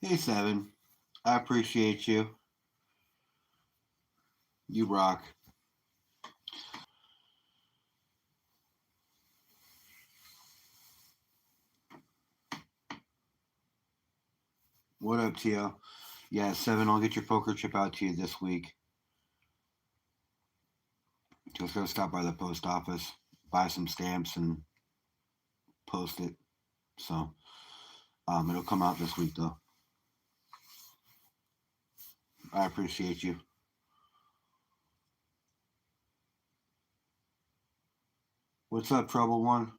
Hey, Seven. I appreciate you. You rock. What up, Tio? Yeah, Seven, I'll get your poker chip out to you this week. Just go stop by the post office, buy some stamps, and post it. So, it'll come out this week, though. I appreciate you. What's up, Trouble One?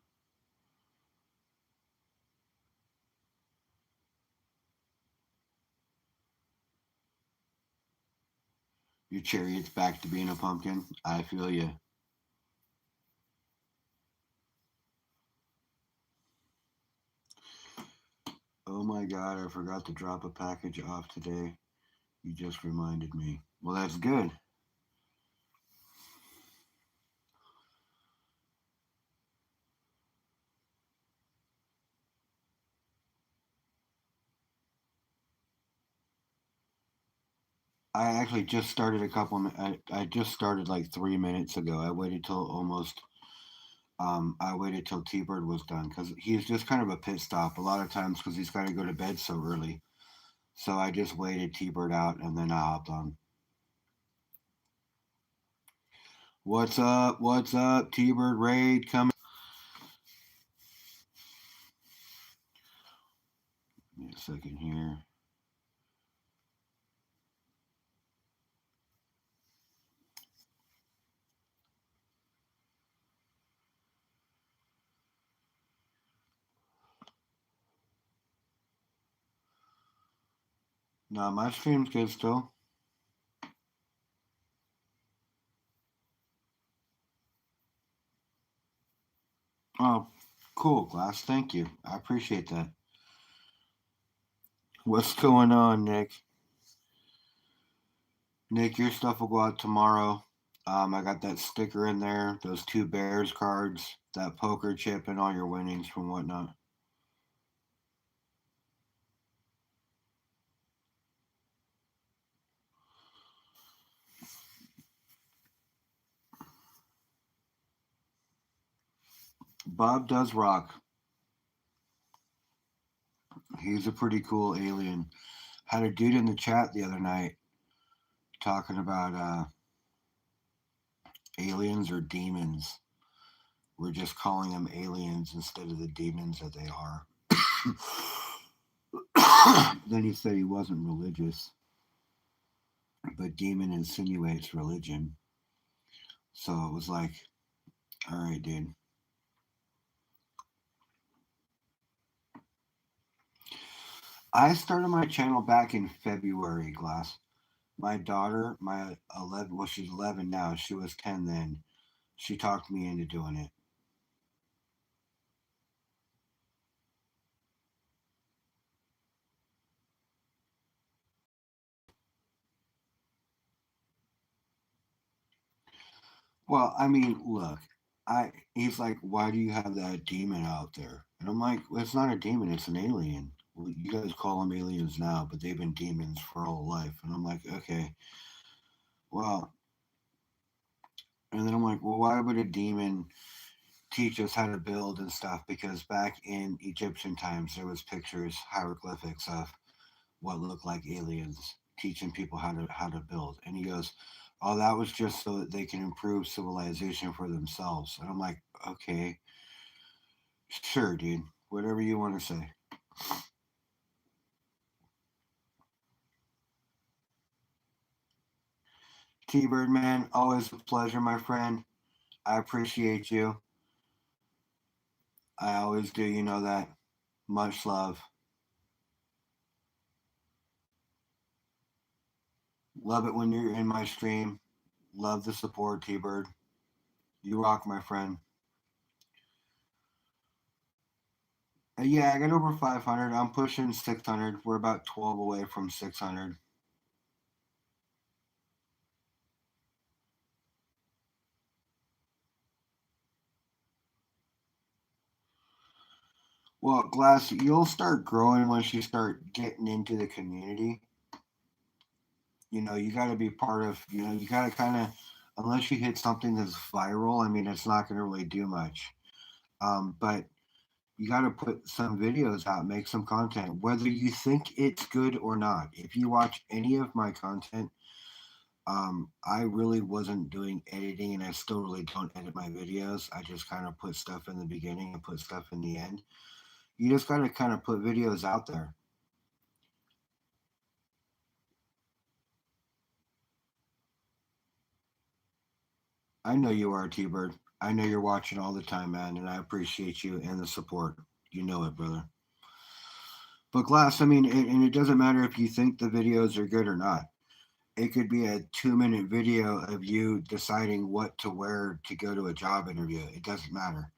Your chariot's back to being a pumpkin. I feel you. Oh my god, I forgot to drop a package off today. You just reminded me. Well, that's good. I actually just started a couple. I just started like 3 minutes ago. I waited till T Bird was done because he's just kind of a pit stop a lot of times because he's got to go to bed so early. So I just waited T Bird out and then I hopped on. What's up? What's up? T Bird raid coming. Give me a second here. No, my stream's good still. Oh, cool, Glass. Thank you. I appreciate that. What's going on, Nick? Nick, your stuff will go out tomorrow. I got that sticker in there, those two Bears cards, that poker chip, and all your winnings from whatnot. Bob does rock. He's a pretty cool alien. Had a dude in the chat the other night talking about aliens or demons. We're just calling them aliens instead of the demons that they are. Then he said he wasn't religious, but demon insinuates religion. So it was like, all right, dude. I started my channel back in February, Glass. My daughter, my 11, well, she's 11 now. She was 10 then. She talked me into doing it. Well, I mean, look, he's like, why do you have that demon out there? And I'm like, well, it's not a demon, it's an alien. Well, you guys call them aliens now, but they've been demons for all life. And I'm like, okay, well, and then I'm like, well, why would a demon teach us how to build and stuff? Because back in Egyptian times, there was pictures, hieroglyphics of what looked like aliens teaching people how to build. And he goes, oh, that was just so that they can improve civilization for themselves. And I'm like, okay, sure, dude. Whatever you want to say. T Bird man, always a pleasure, my friend. I appreciate you. I always do, you know that. Much love. Love it when you're in my stream. Love the support, T Bird. You rock, my friend. Yeah, I got over 500. I'm pushing 600. We're about 12 away from 600. Well, Glass, you'll start growing once you start getting into the community. You got to be part of, you got to kind of, unless you hit something that's viral, I mean, it's not going to really do much. But you got to put some videos out, make some content, whether you think it's good or not. If you watch any of my content, I really wasn't doing editing, and I still really don't edit my videos. I just kind of put stuff in the beginning and put stuff in the end. You just got to kind of put videos out there. I know you are, T Bird. I know you're watching all the time, man, and I appreciate you and the support. You know it, brother. But Glass, I mean, and it doesn't matter if you think the videos are good or not. It could be a 2-minute video of you deciding what to wear to go to a job interview. It doesn't matter.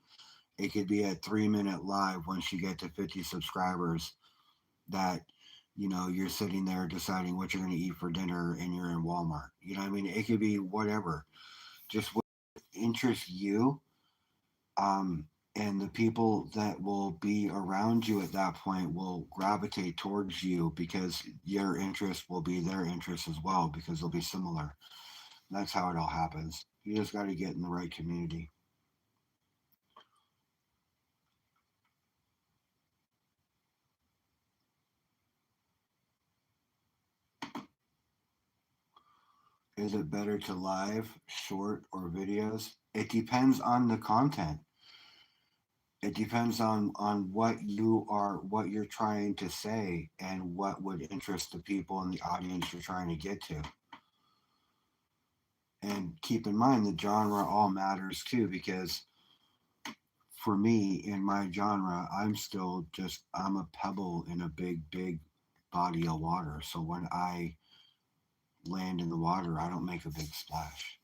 It could be a 3-minute live once you get to 50 subscribers that, you're sitting there deciding what you're going to eat for dinner and you're in Walmart. You know what I mean? It could be whatever. Just what interests you, um, and the people that will be around you at that point will gravitate towards you because your interest will be their interest as well because they'll be similar. That's how it all happens. You just got to get in the right community. Is it better to live, short, or videos? It depends on the content. It depends on what you're trying to say and what would interest the people in the audience you're trying to get to. And keep in mind the genre all matters too, because for me in my genre, I'm a pebble in a big body of water. So when I land in the water, I don't make a big splash.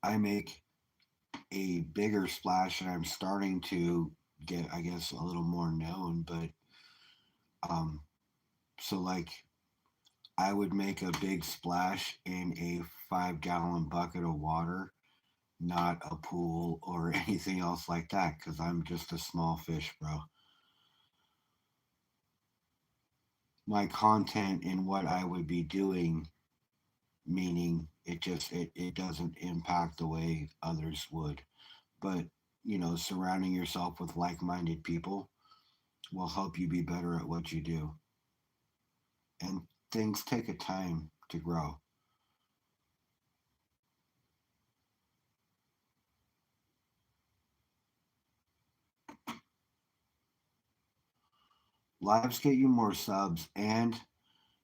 I make a bigger splash, and I'm starting to get, I guess, a little more known. But um, so like I would make a big splash in a 5-gallon bucket of water, not a pool or anything else like that, because I'm just a small fish, bro. My content and what I would be doing, meaning it doesn't impact the way others would. But surrounding yourself with like-minded people will help you be better at what you do. And things take a time to grow. Lives get you more subs, and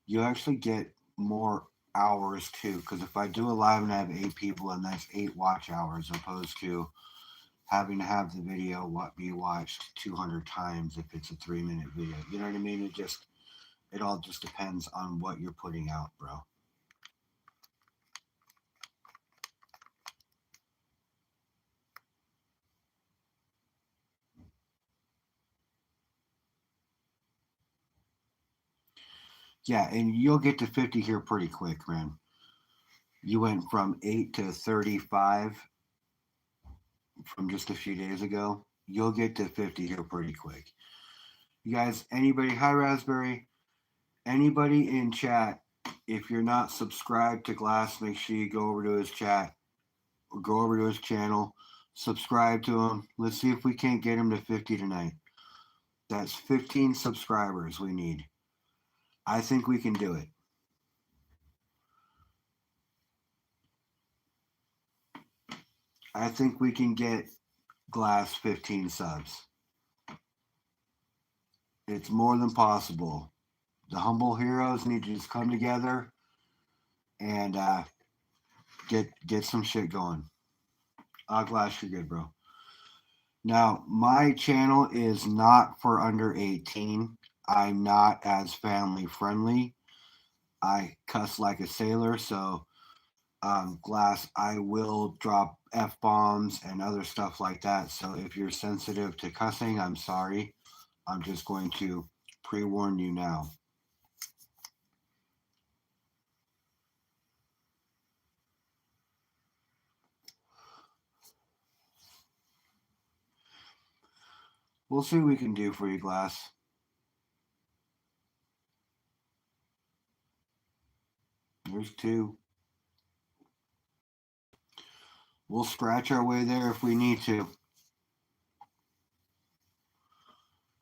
you actually get more hours too. Because if I do a live and I have 8 people, and that's 8 watch hours, opposed to having to have the video be watched 200 times if it's a 3-minute video. You know what I mean? It all just depends on what you're putting out, bro. Yeah, and you'll get to 50 here pretty quick, man. You went from 8 to 35 from just a few days ago. You'll get to 50 here pretty quick. You guys, anybody, hi Raspberry, anybody in chat, if you're not subscribed to Glass, make sure you go over to his chat or go over to his channel, subscribe to him. Let's see if we can't get him to 50 tonight. That's 15 subscribers we need. I think we can do it. I think we can get Glass 15 subs. It's more than possible. The humble heroes need to just come together and get some shit going. Glass, you're good, bro. Now, my channel is not for under 18. I'm not as family friendly. I cuss like a sailor, so Glass, I will drop F bombs and other stuff like that. So if you're sensitive to cussing, I'm sorry. I'm just going to pre warn you now. We'll see what we can do for you, Glass. There's 2. We'll scratch our way there if we need to.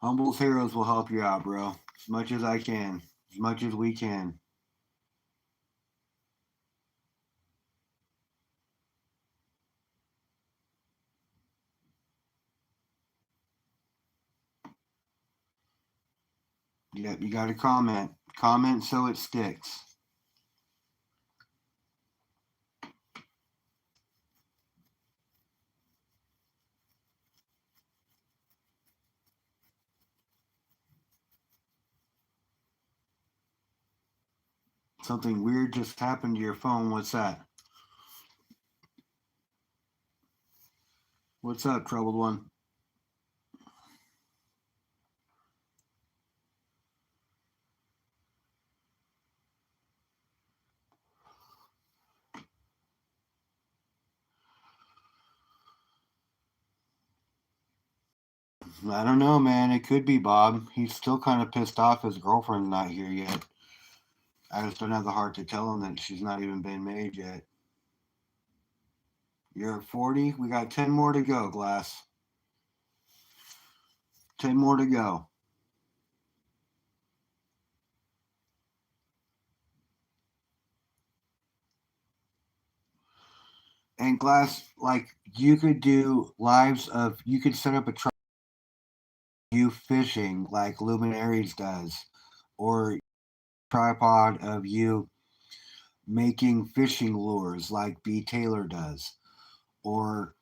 Humble's Heroes will help you out, bro. As much as I can. As much as we can. Yep, you got to comment. Comment so it sticks. Something weird just happened to your phone. What's that? What's up, troubled one? I don't know, man. It could be Bob. He's still kind of pissed off his girlfriend's not here yet. I just don't have the heart to tell him that she's not even been made yet. You're at 40. We got 10 more to go, Glass. 10 more to go. And Glass, like, you could do lives of, you could set up a you fishing like Luminaries does, or tripod of you making fishing lures like B. Taylor does, or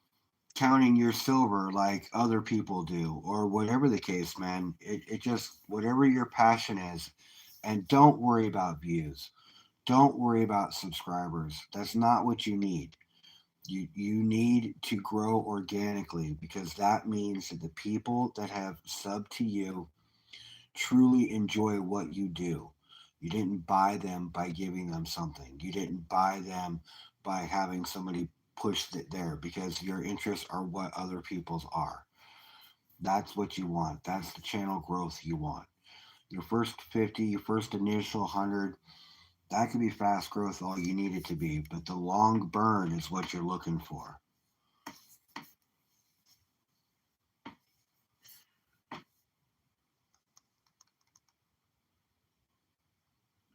counting your silver like other people do, or whatever the case, man. It just, whatever your passion is, and don't worry about views. Don't worry about subscribers. That's not what you need. You need to grow organically, because that means that the people that have subbed to you truly enjoy what you do. You didn't buy them by giving them something. You didn't buy them by having somebody push it there, because your interests are what other people's are. That's what you want. That's the channel growth you want. Your first 50, your first initial 100, that could be fast growth all you need it to be, but the long burn is what you're looking for.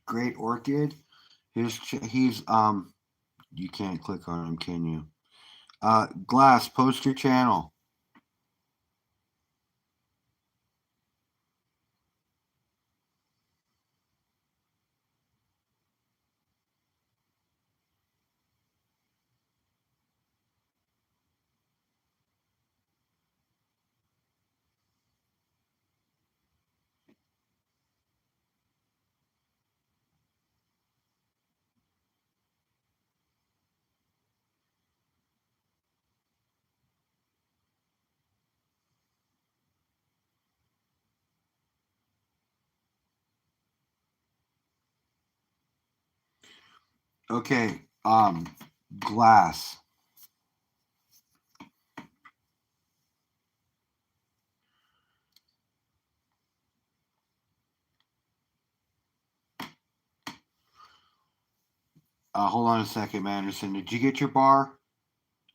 Great Orchid, he's you can't click on him, can you? Glass, post your channel. Okay, Glass. Hold on a second, Manderson. Did you get your bar?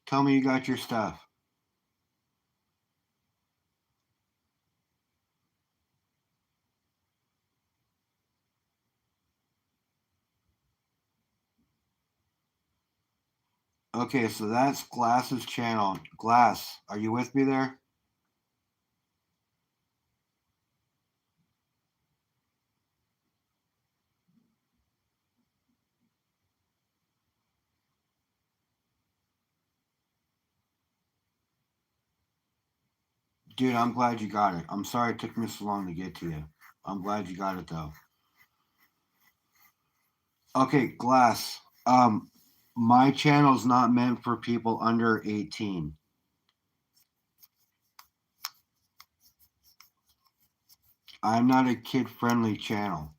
Tell me you got your stuff. Okay, so that's Glass's channel. Glass, are you with me there? Dude, I'm glad you got it. I'm sorry it took me so long to get to you. I'm glad you got it though. Okay, Glass. My channel's not meant for people under 18. I'm not a kid-friendly channel.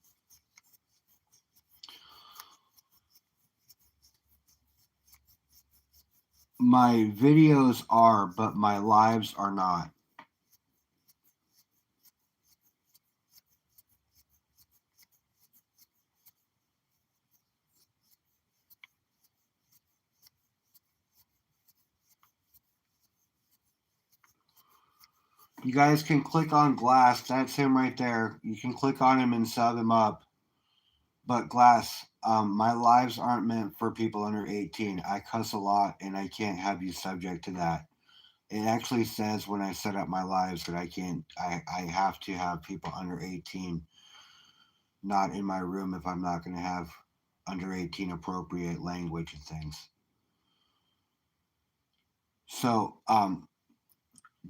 My videos are, but my lives are not. You guys can click on Glass. That's him right there. You can click on him and sub him up. But Glass, my lives aren't meant for people under 18. I cuss a lot, and I can't have you subject to that. It actually says when I set up my lives that I can't. I have to have people under 18 not in my room if I'm not going to have under 18 appropriate language and things. So,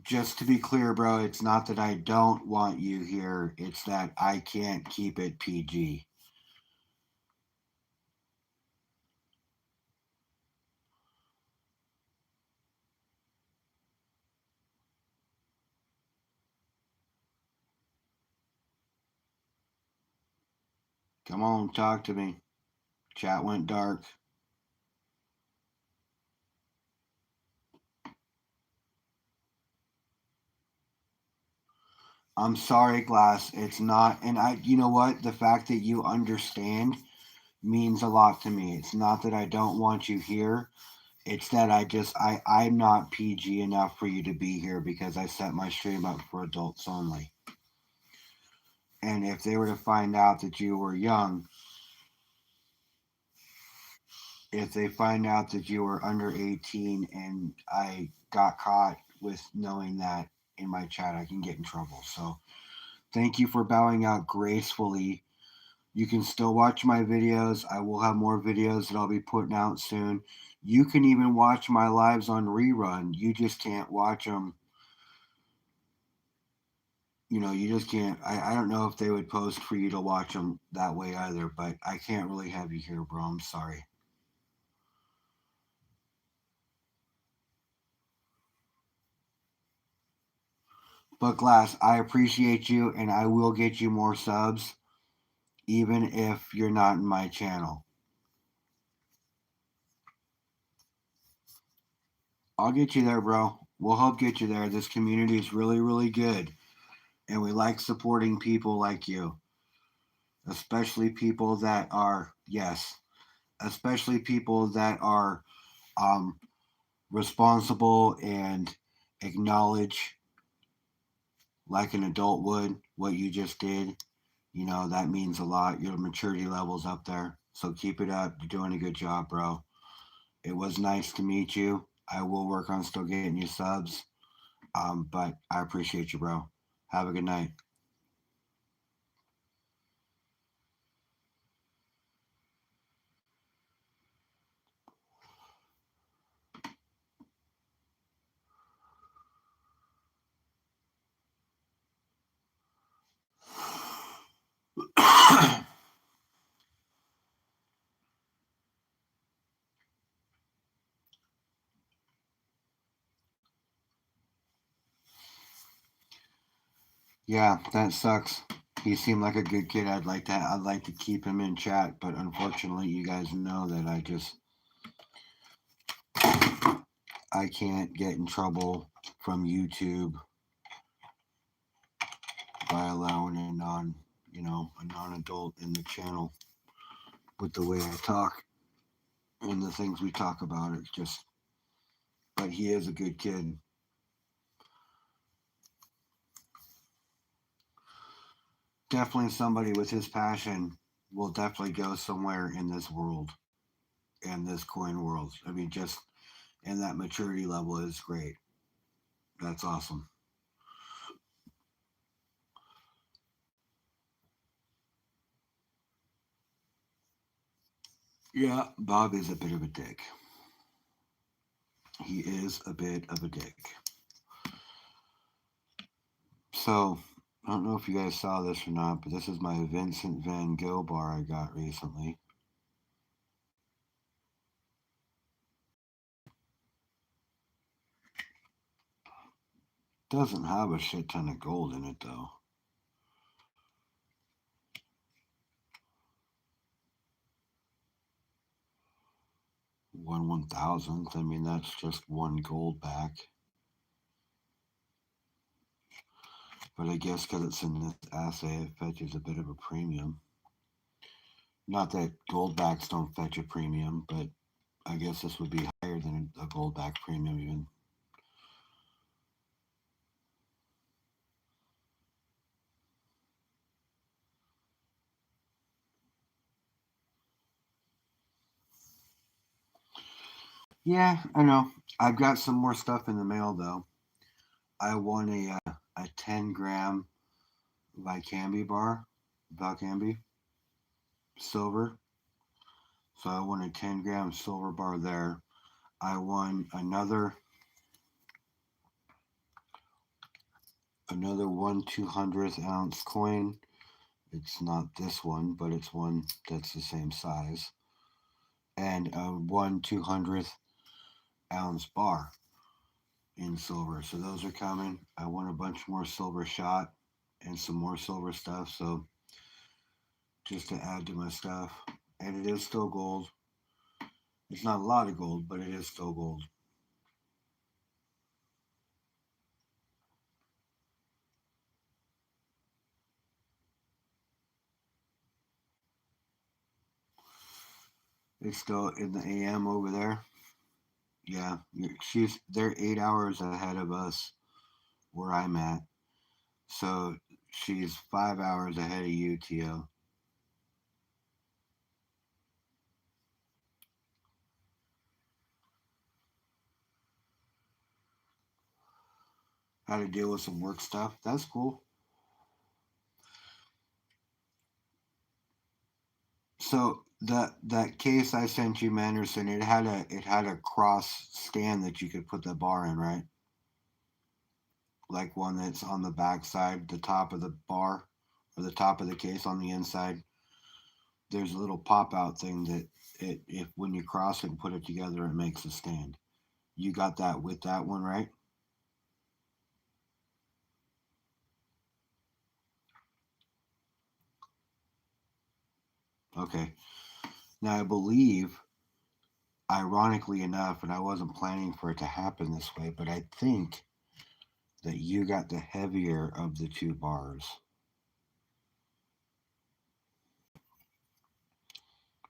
just to be clear, bro, it's not that I don't want you here. It's that I can't keep it PG. Come on, talk to me. Chat went dark. I'm sorry, Glass. It's not, and you know what? The fact that you understand means a lot to me. It's not that I don't want you here. It's that I'm not PG enough for you to be here because I set my stream up for adults only. And if they were to find out that you were young, if they find out that you were under 18 and I got caught with knowing that in my chat, I can get in trouble. So thank you for bowing out gracefully. You can still watch my videos. I will have more videos that I'll be putting out soon. You can even watch my lives on rerun. You just can't watch them. You just can't. I don't know if they would post for you to watch them that way either, but I can't really have you here, bro. I'm sorry. But Glass, I appreciate you and I will get you more subs, even if you're not in my channel. I'll get you there, bro. We'll help get you there. This community is really, really good. And we like supporting people like you, especially people that are, yes, especially people that are um, responsible and acknowledge, like an adult would, what you just did. That means a lot. Your maturity level's up there. So keep it up. You're doing a good job, bro. It was nice to meet you. I will work on still getting you subs. But I appreciate you, bro. Have a good night. Yeah, that sucks. He seemed like a good kid. I'd like to keep him in chat, but unfortunately, you guys know that I can't get in trouble from YouTube by allowing a non-adult in the channel with the way I talk and the things we talk about. It's just, but he is a good kid. Definitely somebody with his passion will definitely go somewhere in this world and this coin world. I mean, just and that maturity level is great. That's awesome. Yeah, Bob is a bit of a dick. He is a bit of a dick. So, I don't know if you guys saw this or not, but this is my Vincent Van Gogh bar I got recently. Doesn't have a shit ton of gold in it though. 1/1000th. I mean, that's just one gold back. But I guess because it's in this assay, it fetches a bit of a premium. Not that gold backs don't fetch a premium, but I guess this would be higher than a gold back premium even. Yeah, I know. I've got some more stuff in the mail though. I won a 10 gram Vicambi bar, Vicambi silver. So I won a 10 gram silver bar there. I won another 1/200th ounce coin. It's not this one, but it's one that's the same size, and a 1/200th ounce bar in silver. So those are coming. I want a bunch more silver shot and some more silver stuff. So just to add to my stuff, and it is still gold. It's not a lot of gold, but it is still gold. It's still in the AM over there. Yeah, they're 8 hours ahead of us where I'm at. So she's 5 hours ahead of you, Tio. How to deal with some work stuff. That's cool. So that case I sent you, Manderson, it had a cross stand that you could put the bar in, right? Like one that's on the back side, the top of the bar, or the top of the case on the inside. There's a little pop out thing that if when you cross it and put it together, it makes a stand. You got that with that one, right? Okay. Now I believe, ironically enough, and I wasn't planning for it to happen this way, but I think that you got the heavier of the two bars.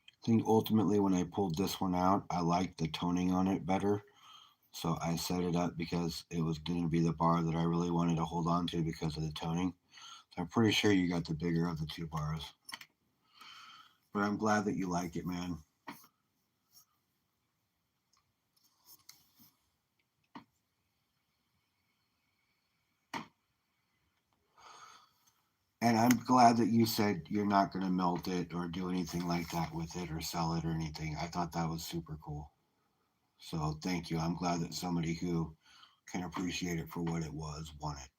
I think ultimately when I pulled this one out, I liked the toning on it better. So I set it up because it was going to be the bar that I really wanted to hold on to because of the toning. So I'm pretty sure you got the bigger of the two bars. But I'm glad that you like it, man. And I'm glad that you said you're not going to melt it or do anything like that with it or sell it or anything. I thought that was super cool. So thank you. I'm glad that somebody who can appreciate it for what it was won it.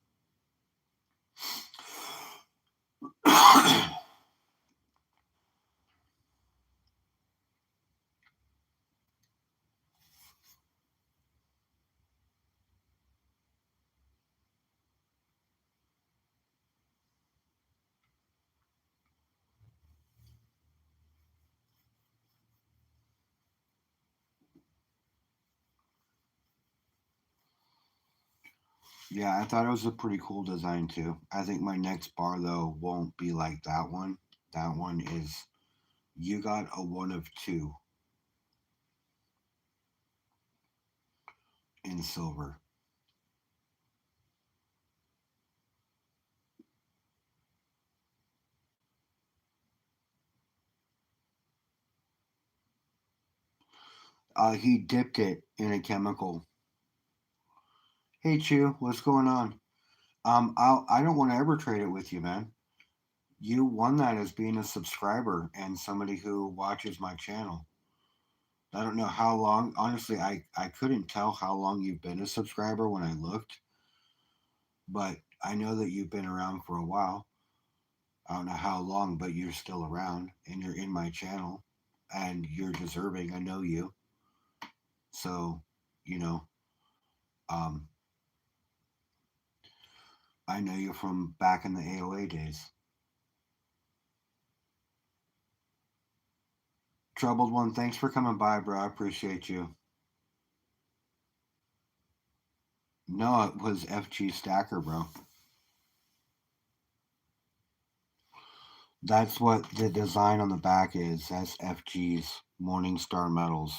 Yeah, I thought it was a pretty cool design too. I think my next bar though won't be like that one. That one is, you got a one of two in silver. He dipped it in a chemical. Hey Chew, what's going on? I don't want to ever trade it with you, man. You won that as being a subscriber and somebody who watches my channel. I don't know how long. Honestly, I couldn't tell how long you've been a subscriber when I looked, but I know that you've been around for a while. I don't know how long, but you're still around and you're in my channel and you're deserving. I know you. So, you know, um, I know you from back in the AOA days. Troubled One, thanks for coming by, bro. I appreciate you. No, it was FG Stacker, bro. That's what the design on the back is. That's FG's Morningstar Metals,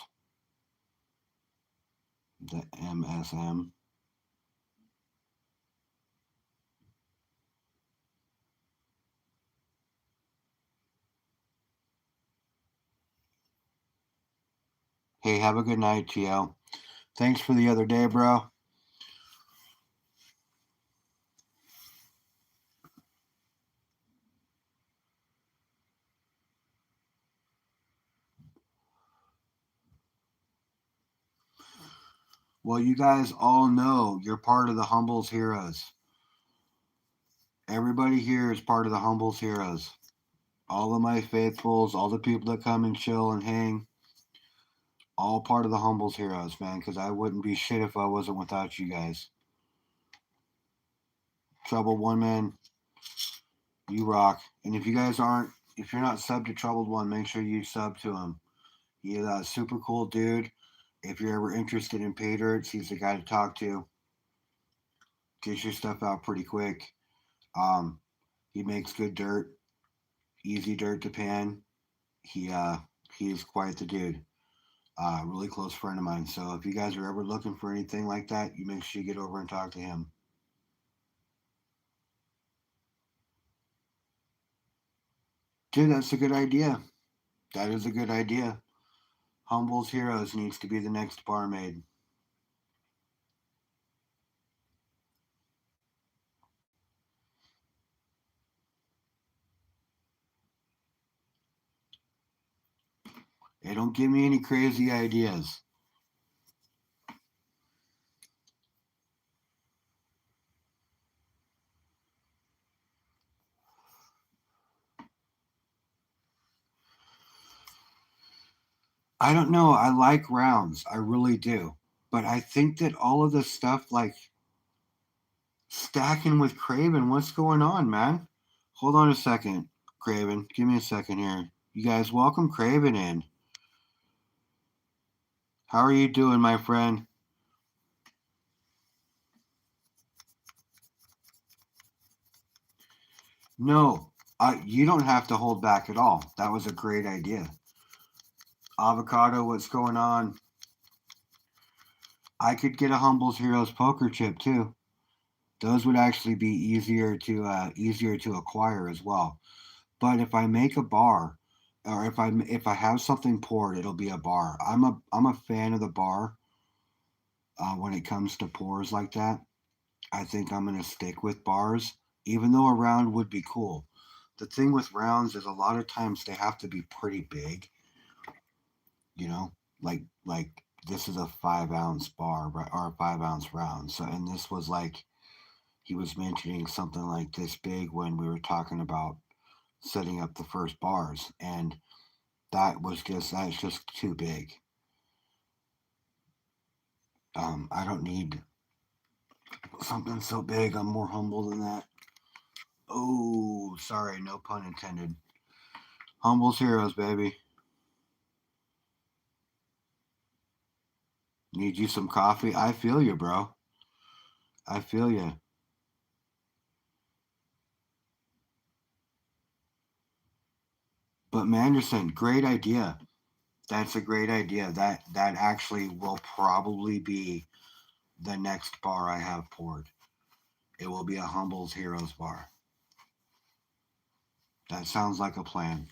the MSM. Hey, have a good night, TL. Thanks for the other day, bro. Well, you guys all know you're part of the Humbles Heroes. Everybody here is part of the Humbles Heroes. All of my faithfuls, all the people that come and chill and hang, all part of the Humbles Heroes, man, because I wouldn't be shit if I wasn't without you guys. Troubled One, man, you rock. And if you guys aren't, if you're not sub to Troubled One, make sure you sub to him. He's a super cool dude. If you're ever interested in pay dirts, he's the guy to talk to. Gets your stuff out pretty quick. Um, he makes good dirt, easy dirt to pan. He is quite the dude. Really close friend of mine. So if you guys are ever looking for anything like that, you make sure you get over and talk to him. Dude, that's a good idea. That is a good idea. Humble's Heroes needs to be the next barmaid. Hey, don't give me any crazy ideas. I don't know. I like rounds. I really do. But I think that all of this stuff, like stacking with Craven, what's going on, man? Hold on a second, Craven. Give me a second here. You guys, welcome Craven in. How are you doing, my friend? No, you don't have to hold back at all. That was a great idea. Avocado, what's going on? I could get a Humbles Heroes poker chip too. Those would actually be easier to acquire as well. But if I make a bar, or if I have something poured, it'll be a bar. I'm a fan of the bar. When it comes to pours like that, I think I'm gonna stick with bars, even though a round would be cool. The thing with rounds is a lot of times they have to be pretty big, you know, like this is a 5 ounce bar or a 5 ounce round. So and this was like he was mentioning something like this big when we were talking about setting up the first bars, and that's just too big. I don't need something so big. I'm more humble than that. Oh, sorry, no pun intended. Humble's Heroes, baby. Need you some coffee? I feel you, bro. I feel you. But Manderson, great idea. That's a great idea. That actually will probably be the next bar I have poured. It will be a Humble's Heroes bar. That sounds like a plan.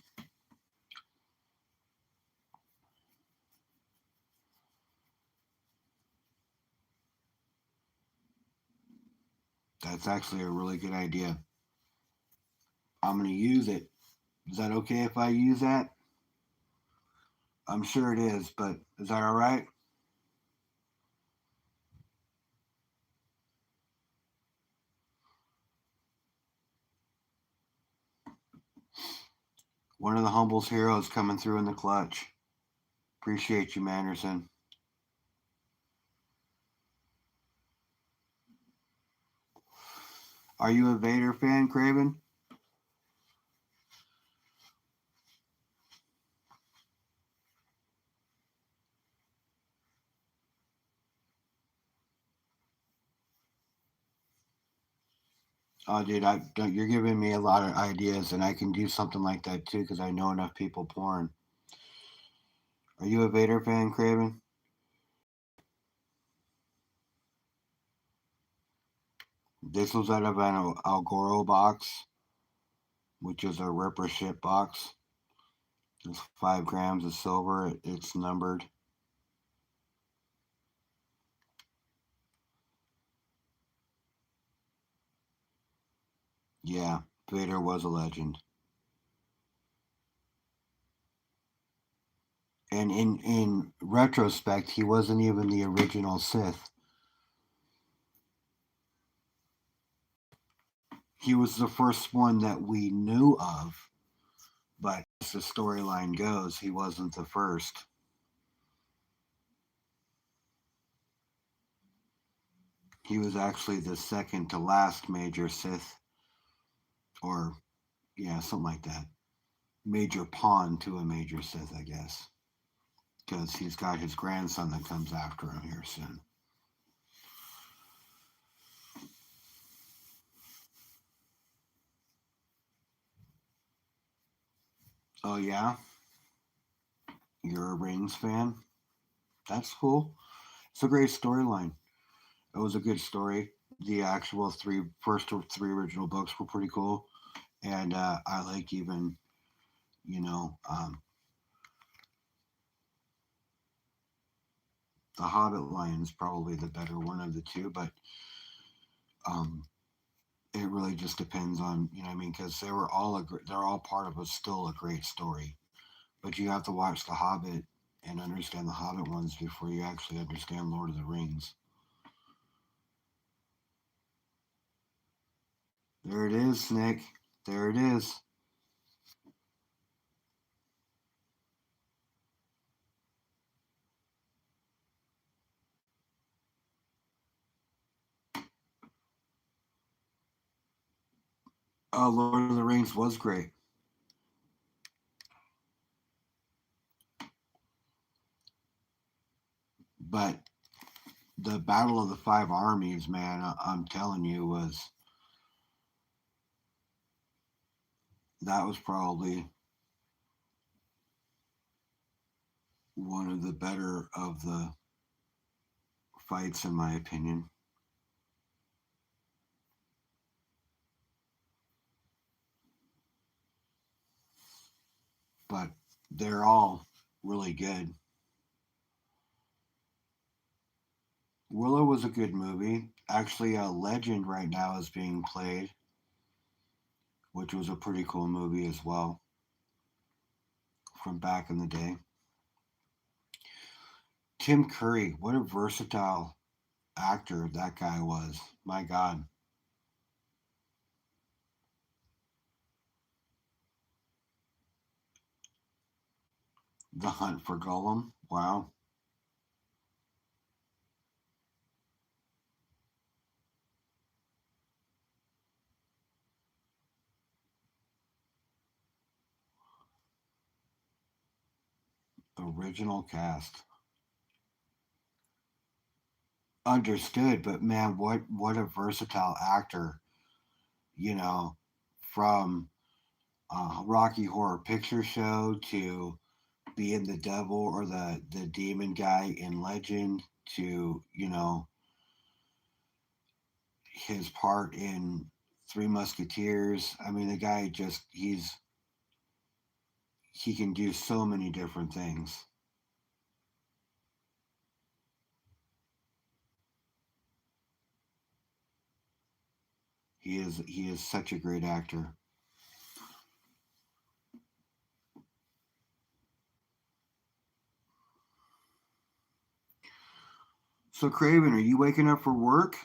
That's actually a really good idea. I'm going to use it. Is that okay if I use that? I'm sure it is, but is that all right? One of the Humble's Heroes coming through in the clutch. Appreciate you, Manderson. Are you a Vader fan, Craven? Oh, dude, you're giving me a lot of ideas, and I can do something like that too because I know enough people pouring. Are you a Vader fan, Craven? This was out of an Algoro box, which is a Ripper ship box. It's 5 grams of silver. It's numbered. Yeah, Vader was a legend. And in retrospect, he wasn't even the original Sith. He was the first one that we knew of, but as the storyline goes, he wasn't the first. He was actually the second to last major Sith, or yeah, something like that. Major pawn to a major Sith, I guess, because he's got his grandson that comes after him here soon. Oh yeah, you're a Rings fan. That's cool. It's a great storyline. It was a good story. The actual first three original books were pretty cool, and I like even you know the Hobbit line is probably the better one of the two, but um, it really just depends on I mean because they're all part of a still a great story, but you have to watch the Hobbit and understand the Hobbit ones before you actually understand Lord of the Rings. There it is, Nick. There it is. Lord of the Rings was great, but the Battle of the Five Armies, man, I'm telling you, was probably one of the better of the fights, in my opinion. But they're all really good. Willow was a good movie. Actually, a Legend right now is being played, which was a pretty cool movie as well from back in the day. Tim Curry, what a versatile actor that guy was. My God. The Hunt for Gollum. Wow. Original cast. Understood, but man, what a versatile actor, you know, from Rocky Horror Picture Show to being the devil or the demon guy in Legend to his part in Three Musketeers. I mean, the guy just he can do so many different things. He is such a great actor. So Craven, are you waking up for work?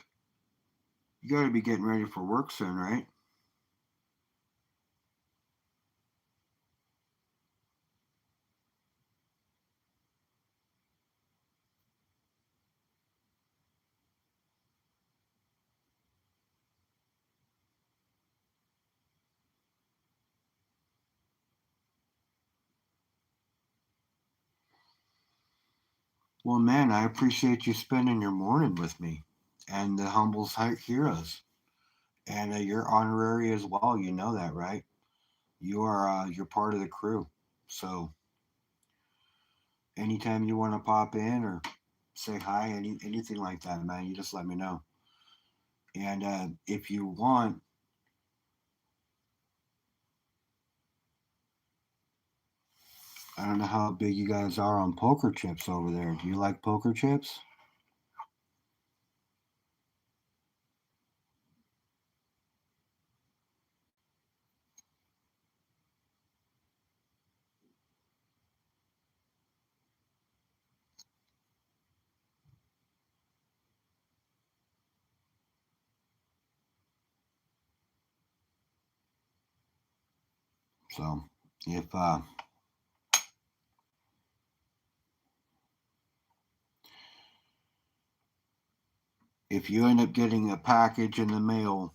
You got to be getting ready for work soon, right? Well, man, I appreciate you spending your morning with me and the Humbles Heroes. And you're honorary as well. You know that, right? You're part of the crew. So anytime you want to pop in or say hi, anything like that, man, you just let me know. And if you want, I don't know how big you guys are on poker chips over there. Do you like poker chips? So if you end up getting a package in the mail,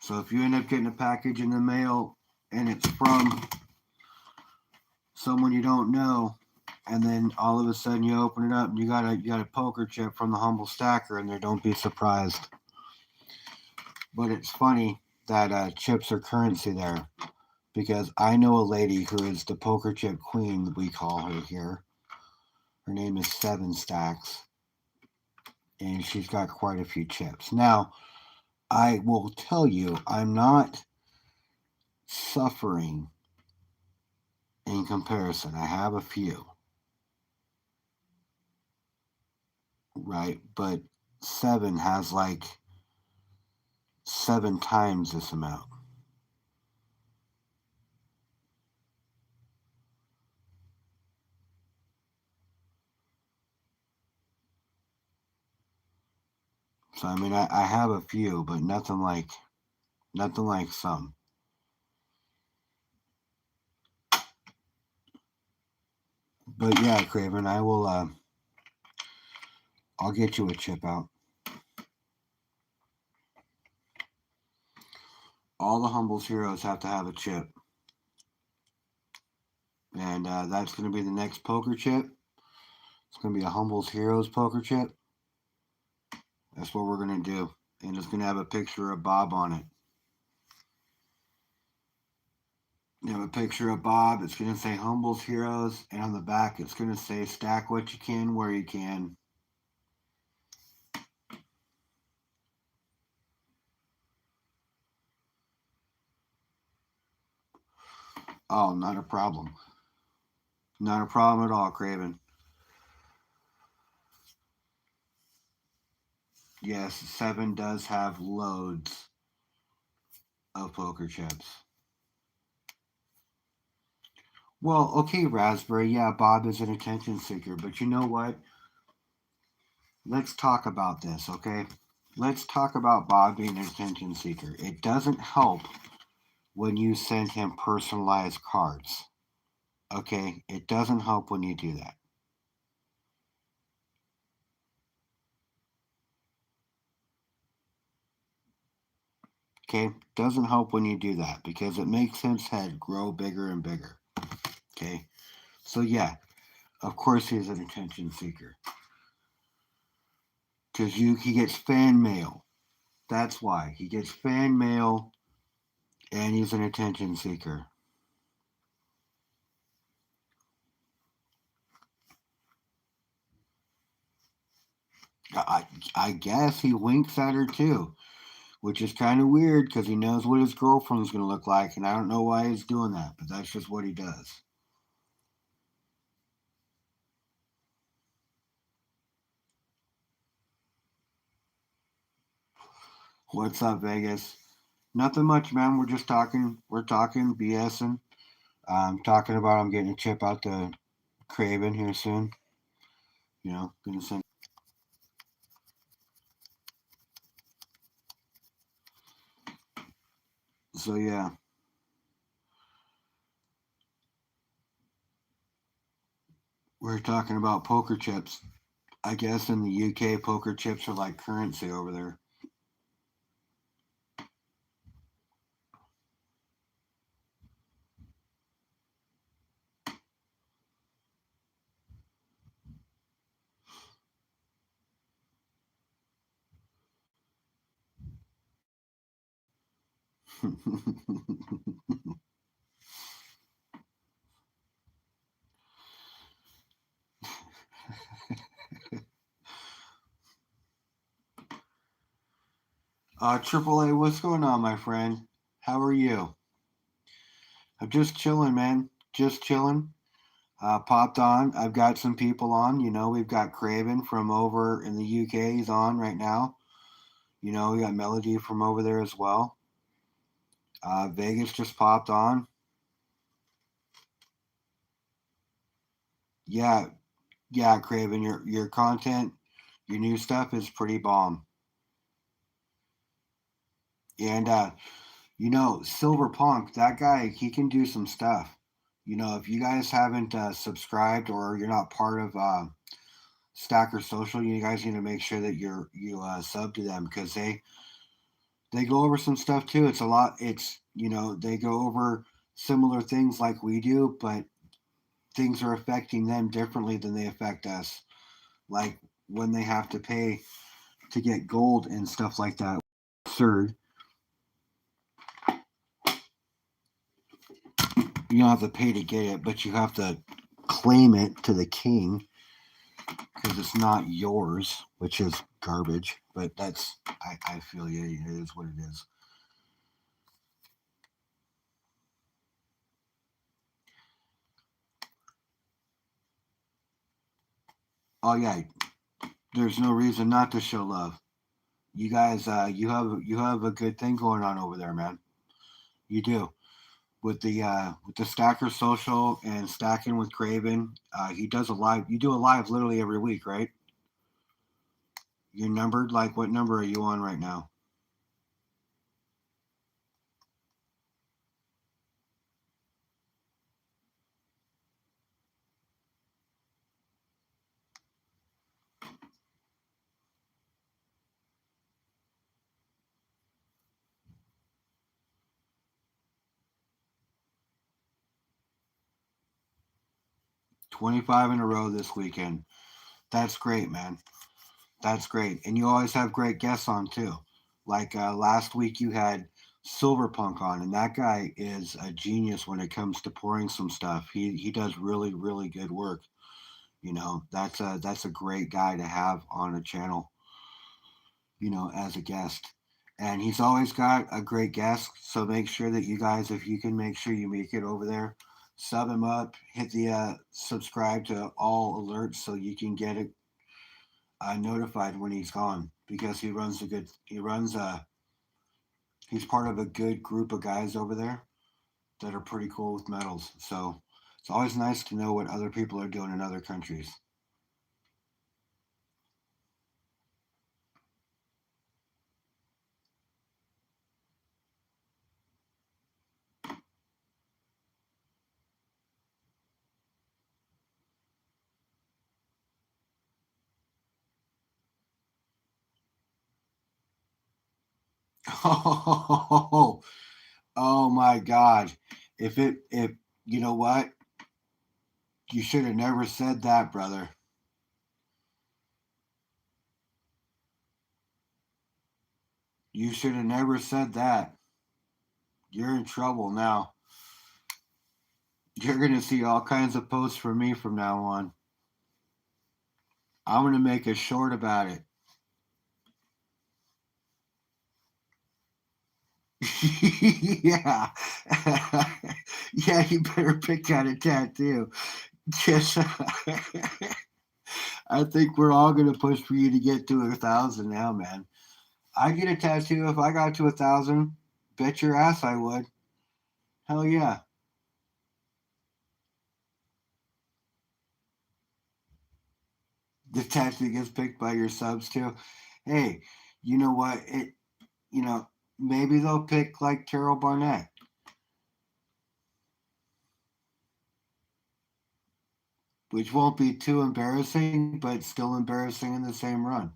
so if you end up getting a package in the mail and it's from someone you don't know, and then all of a sudden you open it up and you got a poker chip from the Humble Stacker in there, don't be surprised. But it's funny that chips are currency there, because I know a lady who is the poker chip queen, we call her here. Her name is Seven Stacks, and she's got quite a few chips. Now, I will tell you, I'm not suffering in comparison. I have a few, right? But Seven has like 7 times this amount. So I mean, I have a few, but nothing like some. But yeah, Craven, I will. I'll get you a chip out. All the Humbles Heroes have to have a chip, and that's going to be the next poker chip. It's going to be a Humbles Heroes poker chip. That's what we're going to do, and it's going to have a picture of Bob on it. You have a picture of Bob. It's going to say Humbles Heroes, and on the back, it's going to say stack what you can where you can. Oh, not a problem. Not a problem at all, Craven. Yes, 7 does have loads of poker chips. Well, okay, Raspberry. Yeah, Bob is an attention seeker, but you know what? Let's talk about this, okay? Let's talk about Bob being an attention seeker. It doesn't help when you send him personalized cards, okay? It doesn't help when you do that. Okay? Doesn't help when you do that because it makes his head grow bigger and bigger. Okay? So, yeah, of course he's an attention seeker. Because he gets fan mail. That's why. He gets fan mail and he's an attention seeker. I guess he winks at her too, which is kind of weird because he knows what his girlfriend's going to look like, and I don't know why he's doing that, but that's just what he does. What's up, Vegas? Nothing much, man. We're just talking. We're talking BSing. Talking about I'm getting a chip out to Craven here soon. You know, gonna send. So yeah, we're talking about poker chips. I guess in the UK, poker chips are like currency over there. AAA, what's going on, my friend? How are you? I'm just chilling, man. Just chilling. Popped on. I've got some people on. You know, we've got Craven from over in the UK. He's on right now. You know, we got Melody from over there as well. Vegas just popped on. Yeah, yeah, Craven, your content, your new stuff is pretty bomb. And you know, Silver Punk, that guy, he can do some stuff. You know, if you guys haven't subscribed or you're not part of Stacker Social, you guys need to make sure that you sub to them because they go over some stuff too. It's a lot. It's you know they go over similar things like we do, but things are affecting them differently than they affect us. Like when they have to pay to get gold and stuff like that. Absurd. You don't have to pay to get it, but you have to claim it to the king because it's not yours, which is garbage. But that's I feel you. It is what it is. Oh yeah, there's no reason not to show love. You guys, you have a good thing going on over there, man. You do with the Stacker Social and Stacking with Craven. He does a live. You do a live literally every week, right? You're numbered. Like, what number are you on right now? 25 in a row this weekend. That's great, man. That's great. And you always have great guests on too. Like last week, you had Silverpunk on, and that guy is a genius when it comes to pouring some stuff. He does really really good work. You know, that's a great guy to have on a channel. You know, as a guest, and he's always got a great guest. So make sure that you guys, if you can, make sure you make it over there. Sub him up, hit the subscribe to all alerts so you can get it notified when he's gone because he runs a good. He runs a. He's part of a good group of guys over there that are pretty cool with metals. So it's always nice to know what other people are doing in other countries. Oh, oh my God! If you know what, you should have never said that, brother. You should have never said that. You're in trouble now. You're gonna see all kinds of posts from me from now on. I'm gonna make a short about it. Yeah. Yeah, you better pick out a tattoo. Yes. I think we're all gonna push for you to get to 1,000 now, man. I'd get a tattoo if I got to 1,000. Bet your ass I would. Hell yeah. The tattoo gets picked by your subs too. Hey, you know what? You know, maybe they'll pick like Terrell Barnett, which won't be too embarrassing, but still embarrassing in the same run.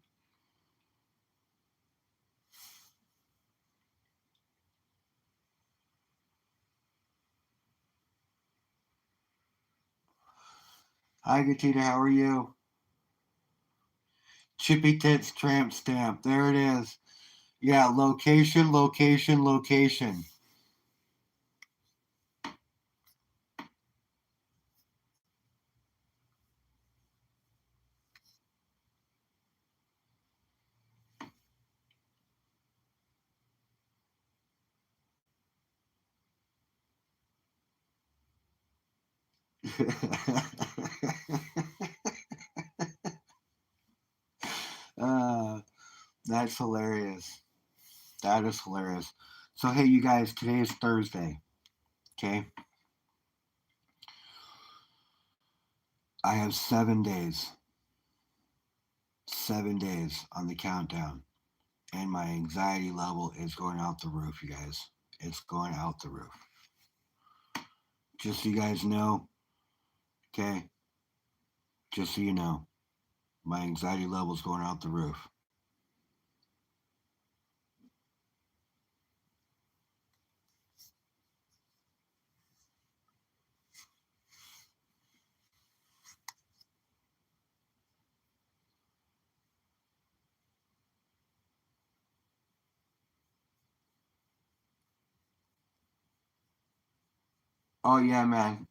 Hi, Gatita, how are you? Chippy Tits Tramp Stamp. There it is. Yeah, location, location, location. uh, That's hilarious. That is hilarious. So hey, you guys, today is Thursday. Okay, I have 7 days. 7 days on the countdown, and my anxiety level is going out the roof, you guys. It's going out the roof. Just so you guys know, okay. Just so you know, my anxiety level is going out the roof. Oh yeah, man.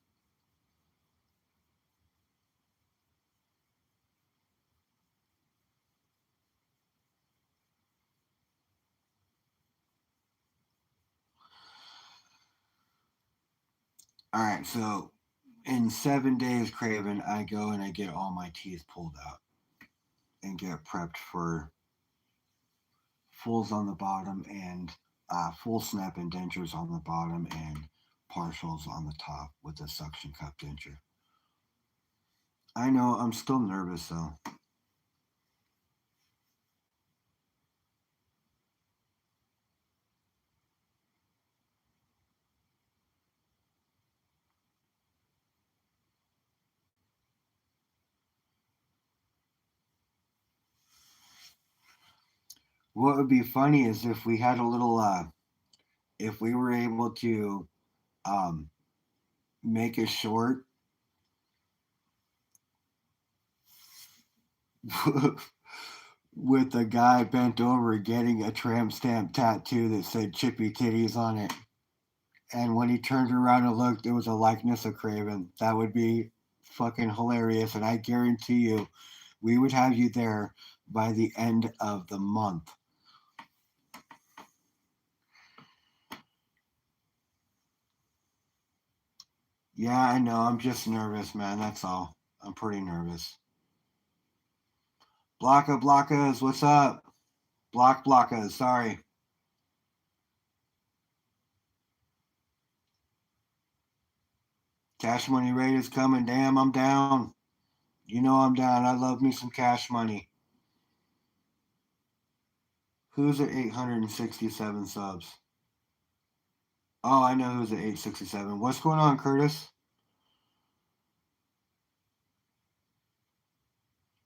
All right, so in 7 days, Craven, I go and I get all my teeth pulled out and get prepped for fulls on the bottom and full snap indentures on the bottom and partials on the top with a suction cup denture. I know I'm still nervous though. What would be funny is if we had a little, if we were able to um, make a short with a guy bent over getting a tramp stamp tattoo that said Chippy Titties on it. And when he turned around and looked, it was a likeness of Craven. That would be fucking hilarious. And I guarantee you, we would have you there by the end of the month. Yeah, I know. I'm just nervous, man. That's all. I'm pretty nervous. Blocka Blockas, what's up? Blockas, sorry. Cash Money Raid is coming. Damn, I'm down. You know I'm down. I love me some Cash Money. Who's at 867 subs? Oh, I know who's at 867. What's going on, Curtis?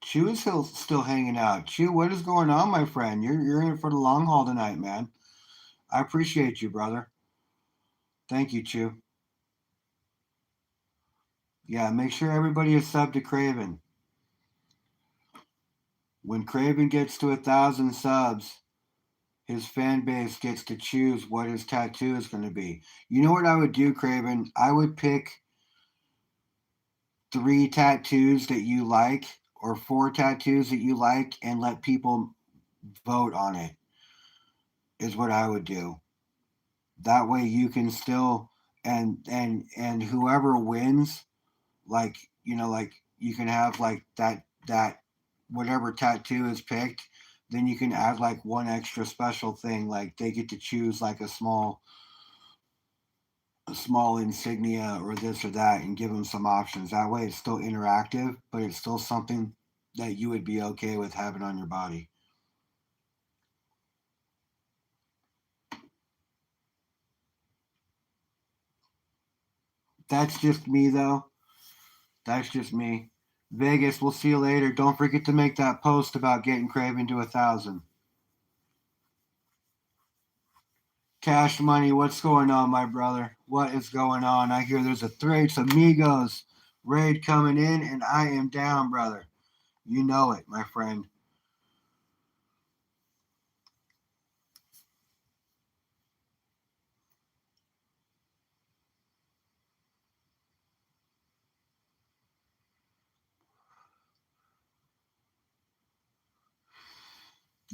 Chew is still hanging out. Chew, what is going on, my friend? You're in it for the long haul tonight, man. I appreciate you, brother. Thank you, Chew. Yeah, make sure everybody is subbed to Craven. When Craven gets to 1,000 subs, his fan base gets to choose what his tattoo is going to be. You know what I would do, Craven? I would pick 3 tattoos that you like or 4 tattoos that you like and let people vote on it, is what I would do. That way you can still and whoever wins, like, like you can have like that whatever tattoo is picked, then you can add like one extra special thing, like they get to choose like a small insignia or this or that and give them some options. That way it's still interactive, but it's still something that you would be okay with having on your body. That's just me though. That's just me. Vegas, we'll see you later. Don't forget to make that post about getting Craven to 1,000. Cash Money, what's going on, my brother? What is going on? I hear there's a Thrates Amigos raid coming in, and I am down, brother. You know it, my friend.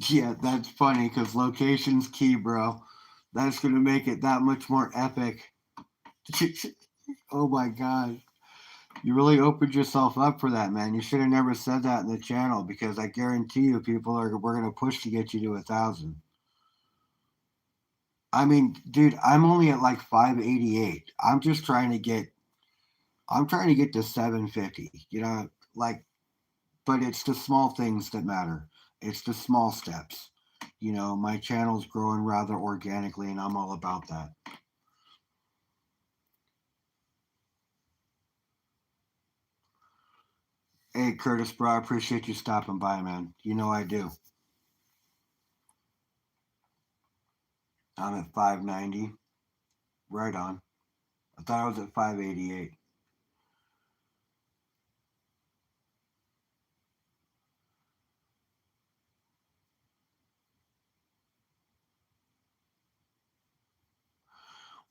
Yeah, that's funny because location's key, bro. That's going to make it that much more epic. Oh my god. You really opened yourself up for that, man. You should have never said that in the channel because I guarantee you, we're gonna push to get you to 1,000. I mean, dude, I'm only at like 588. I'm trying to get to 750. You know, like, but it's the small things that matter. It's the small steps. You know, my channel's growing rather organically, and I'm all about that. Hey, Curtis, bro, I appreciate you stopping by, man. You know I do. I'm at 590. Right on. I thought I was at 588.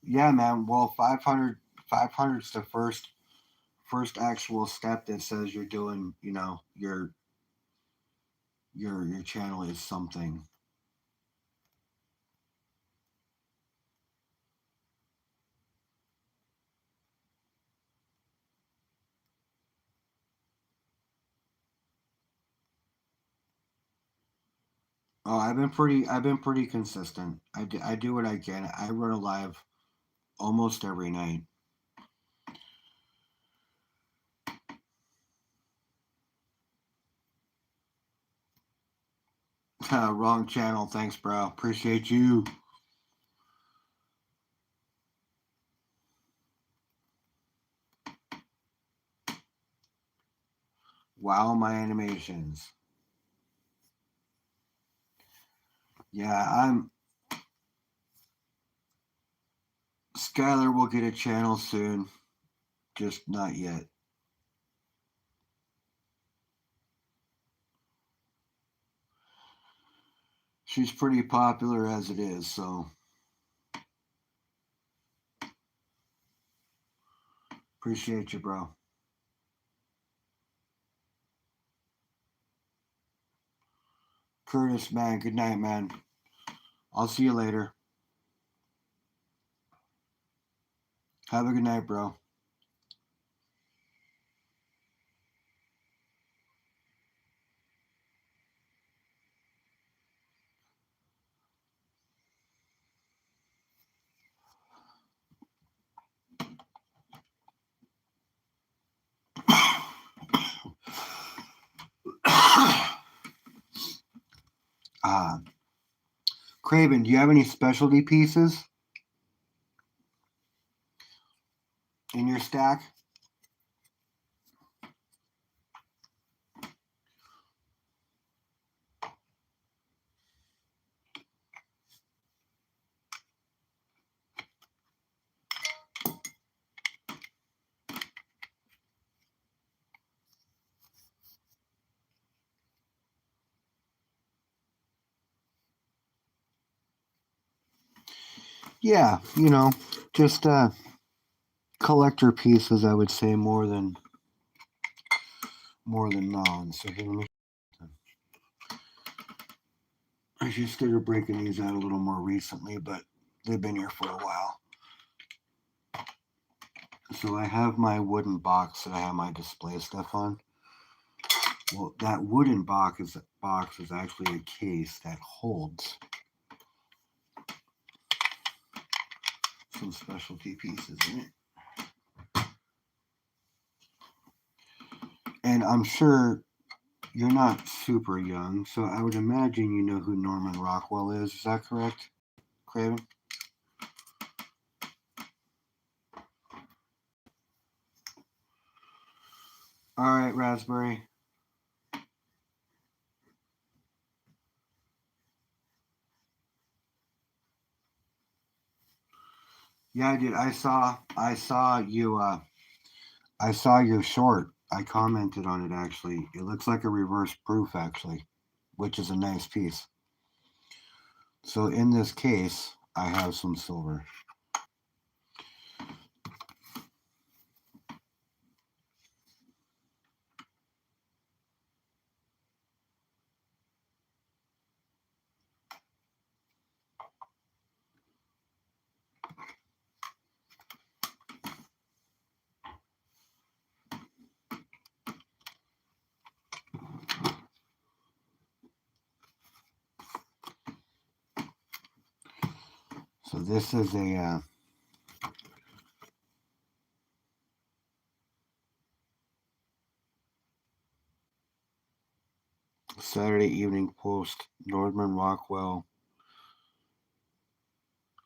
Yeah, man. Well, 500, 500 is the first actual step that says you're doing, you know, your channel is something. Oh, I've been pretty consistent. I do what I can. I run a live almost every night. Wrong channel. Thanks, bro. Appreciate you. Wow, my animations. Yeah, I'm. Skylar will get a channel soon, just not yet. She's pretty popular as it is, so appreciate you, bro. Curtis, man, good night, man. I'll see you later. Have a good night, bro. uh, Craven, do you have any specialty pieces in your stack? Yeah, you know, just collector pieces. I would say more than non. So here, let me. I just started breaking these out a little more recently, but they've been here for a while. So I have my wooden box that I have my display stuff on. Well, that wooden box is actually a case that holds some specialty pieces in it. And I'm sure you're not super young, so I would imagine you know who Norman Rockwell is. Is that correct, Craven? All right, Raspberry. Yeah, I did. I saw you. I saw your short. I commented on it actually. It looks like a reverse proof actually, which is a nice piece. So in this case, I have some silver. So this is a Saturday Evening Post, Norman Rockwell,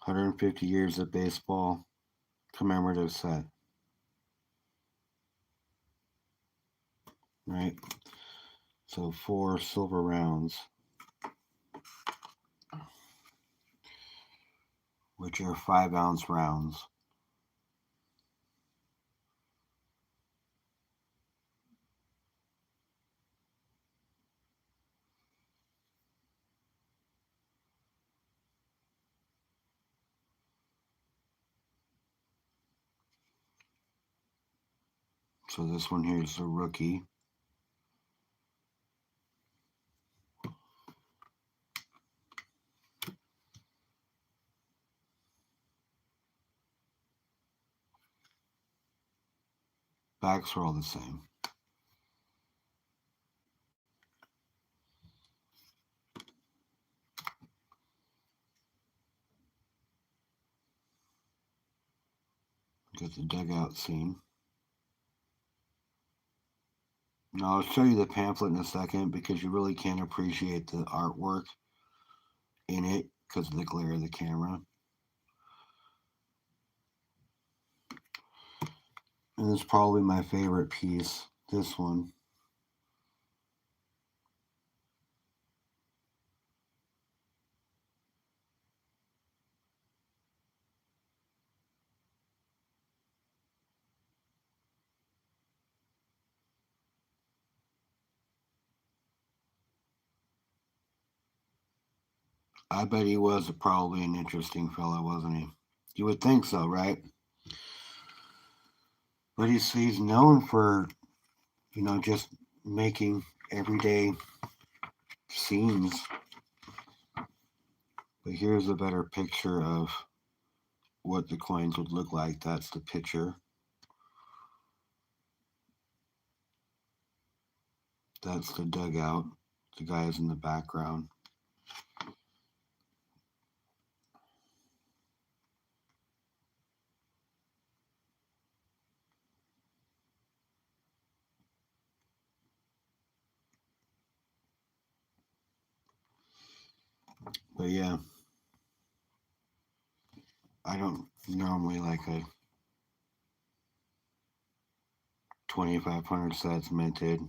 150 years of baseball commemorative set. Right? So 4 silver rounds, which are 5-ounce rounds. So this one here is a rookie. Backs are all the same. Get the dugout scene. Now I'll show you the pamphlet in a second because you really can't appreciate the artwork in it because of the glare of the camera. And it's probably my favorite piece, this one. I bet he was probably an interesting fellow, wasn't he? You would think so, right? But he's known for, just making everyday scenes. But here's a better picture of what the coins would look like. That's the picture. That's the dugout. The guy is in the background. But yeah, I don't normally like a 2,500 sets minted.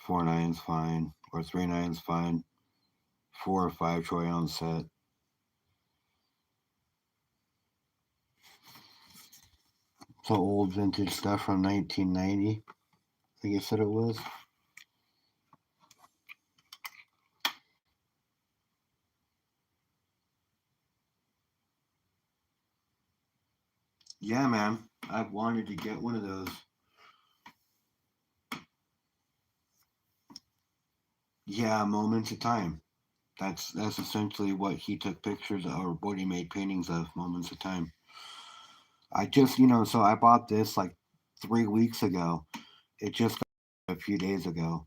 4 9's fine, or 3 9's fine. 4 or 5 troy ounce set. So old vintage stuff from 1990. I think you said it was. Yeah, man. I've wanted to get one of those. Yeah, moments of time. That's essentially what he took pictures of, or what he made paintings of, moments of time. I just, so I bought this like 3 weeks ago. It just got a few days ago.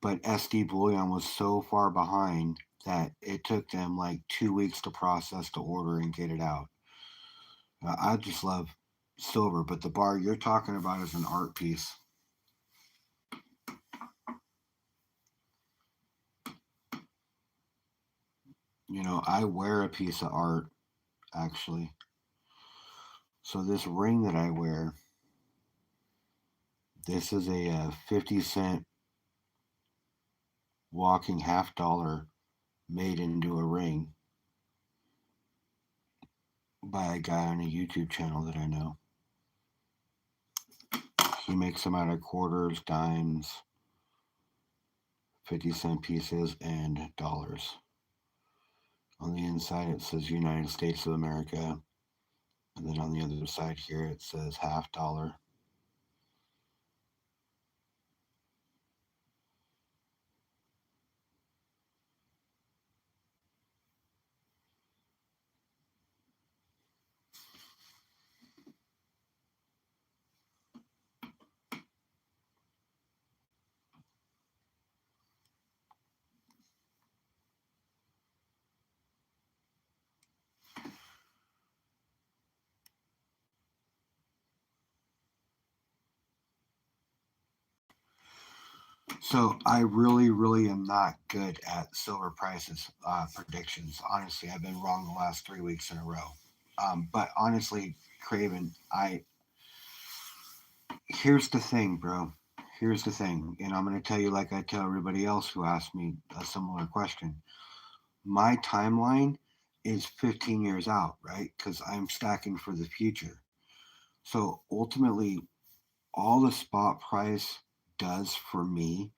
But SD Bullion was so far behind that it took them like 2 weeks to process the order and get it out. I just love silver, but the bar you're talking about is an art piece. I wear a piece of art actually. So this ring that I wear, this is a 50-cent walking $half made into a ring by a guy on a YouTube channel that I know. He makes them out of quarters, dimes, 50-cent pieces, and dollars. On the inside it says United States of America, and then on the other side here it says $half. So I really, really am not good at silver prices predictions. Honestly, I've been wrong the last 3 weeks in a row. But honestly, Craven, I here's the thing, bro. Here's the thing, and I'm gonna tell you like I tell everybody else who asked me a similar question. My timeline is 15 years out, right? Because I'm stacking for the future. So ultimately, all the spot price does for me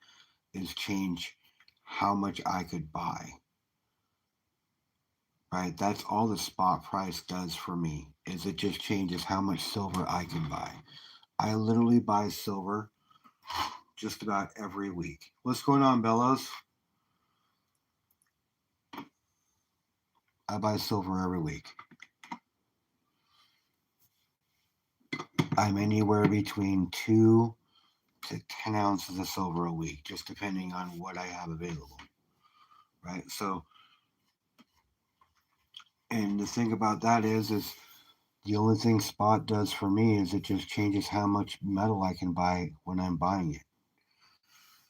is change how much I could buy, right? That's all the spot price does for me is it just changes how much silver I can buy. I literally buy silver just about every week. What's going on, Bellows? I buy silver every week. I'm anywhere between 2 to 10 ounces of silver a week, just depending on what I have available, right? So, and the thing about that is the only thing spot does for me is it just changes how much metal I can buy when I'm buying it.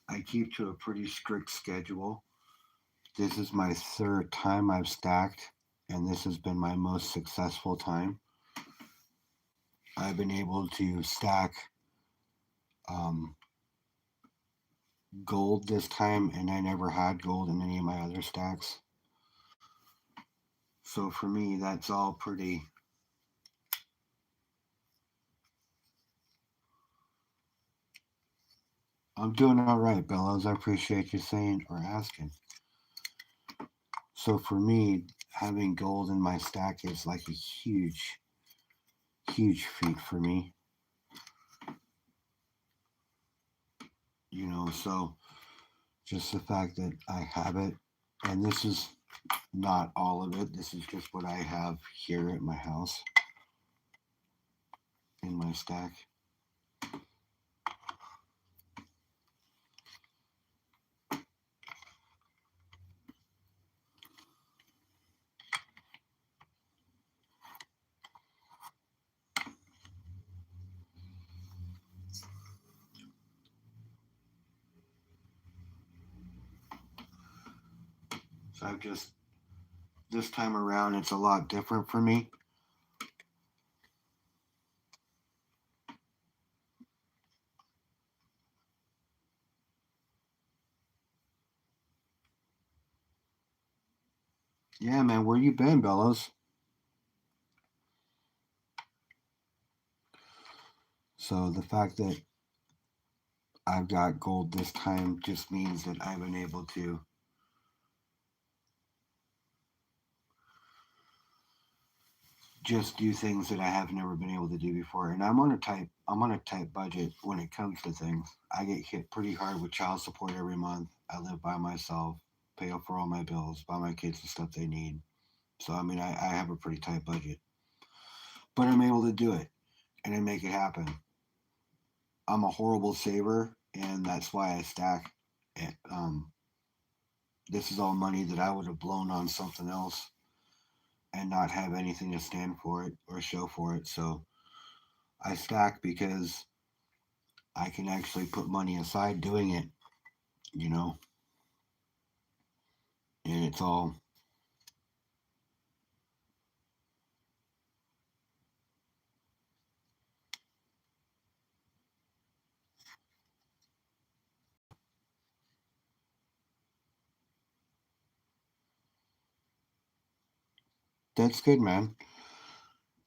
I keep to a pretty strict schedule. This is my third time I've stacked, and this has been my most successful time. I've been able to stack um, gold this time, and I never had gold in any of my other stacks. So for me, that's all pretty. I'm doing all right, Bellows. I appreciate you saying or asking. So for me, having gold in my stack is like a huge, huge feat for me. So just the fact that I have it, and this is not all of it. This is just what I have here at my house in my stack. So I've just this time around, it's a lot different for me. Yeah, man, where you been, Bellows? So the fact that I've got gold this time just means that I've been able to just do things that I have never been able to do before. And I'm on a tight budget when it comes to things. I get hit pretty hard with child support every month. I live by myself, pay up for all my bills, buy my kids the stuff they need. So I mean I have a pretty tight budget. But I'm able to do it and I make it happen. I'm a horrible saver and that's why I stack it. This is all money that I would have blown on something else and not have anything to stand for it or show for it. So I stack because I can actually put money aside doing it, you know, and it's all that's good, man.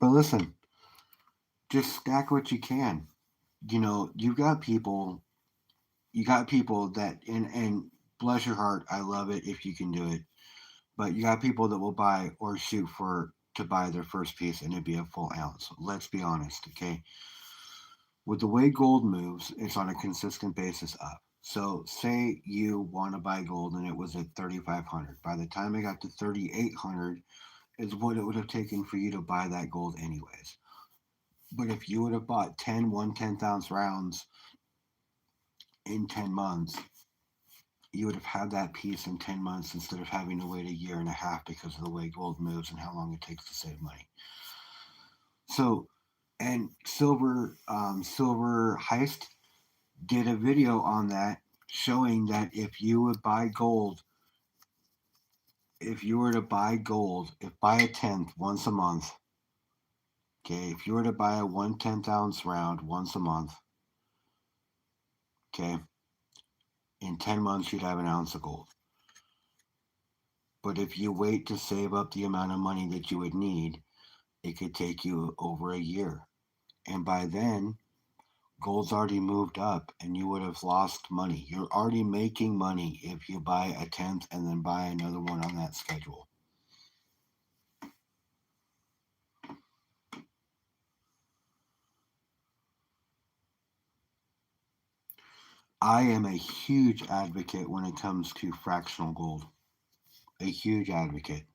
But listen, just stack what you can. You got people that and bless your heart, I love it if you can do it. But you got people that will buy or shoot for to buy their first piece and it'd be a full ounce. Let's be honest, okay? With the way gold moves, it's on a consistent basis up. So say you want to buy gold and it was at 3,500. By the time it got to 3,800 is what it would have taken for you to buy that gold anyways. But if you would have bought 10 rounds in 10 months, you would have had that piece in 10 months instead of having to wait a year and a half because of the way gold moves and how long it takes to save money. So, and Silver Heist did a video on that showing that if you would buy gold, if you were to buy gold, if buy a tenth once a month, okay, if you were to buy a 1/10 ounce round once a month, okay, in 10 months you'd have an ounce of gold. But if you wait to save up the amount of money that you would need, it could take you over a year. And by then, gold's already moved up and you would have lost money. You're already making money if you buy a tenth and then buy another one on that schedule. I am a huge advocate when it comes to fractional gold. A huge advocate.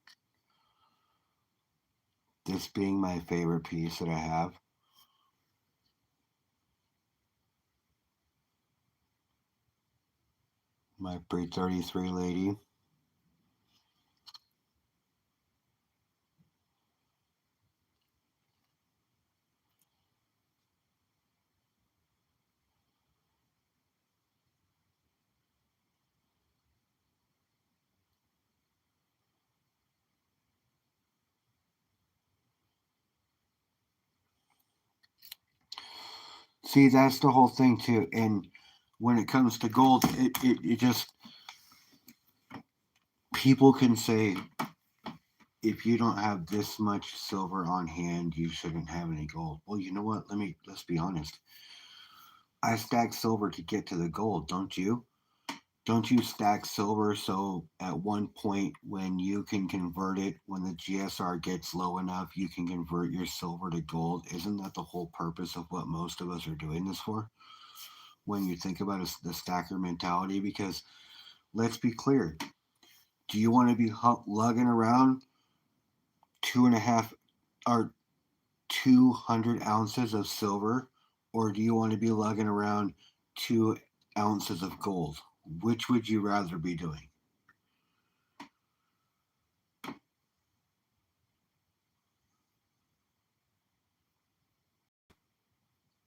This being my favorite piece that I have. My pre 33 lady. See, that's the whole thing too. And when it comes to gold, it just, people can say, if you don't have this much silver on hand, you shouldn't have any gold. Well, you know what? Let's be honest. I stack silver to get to the gold, don't you? Don't you stack silver so at one point when you can convert it, when the GSR gets low enough, you can convert your silver to gold? Isn't that the whole purpose of what most of us are doing this for? When you think about the stacker mentality, because let's be clear, do you want to be lugging around 2.5 or 200 ounces of silver, or do you want to be lugging around 2 ounces of gold? Which would you rather be doing?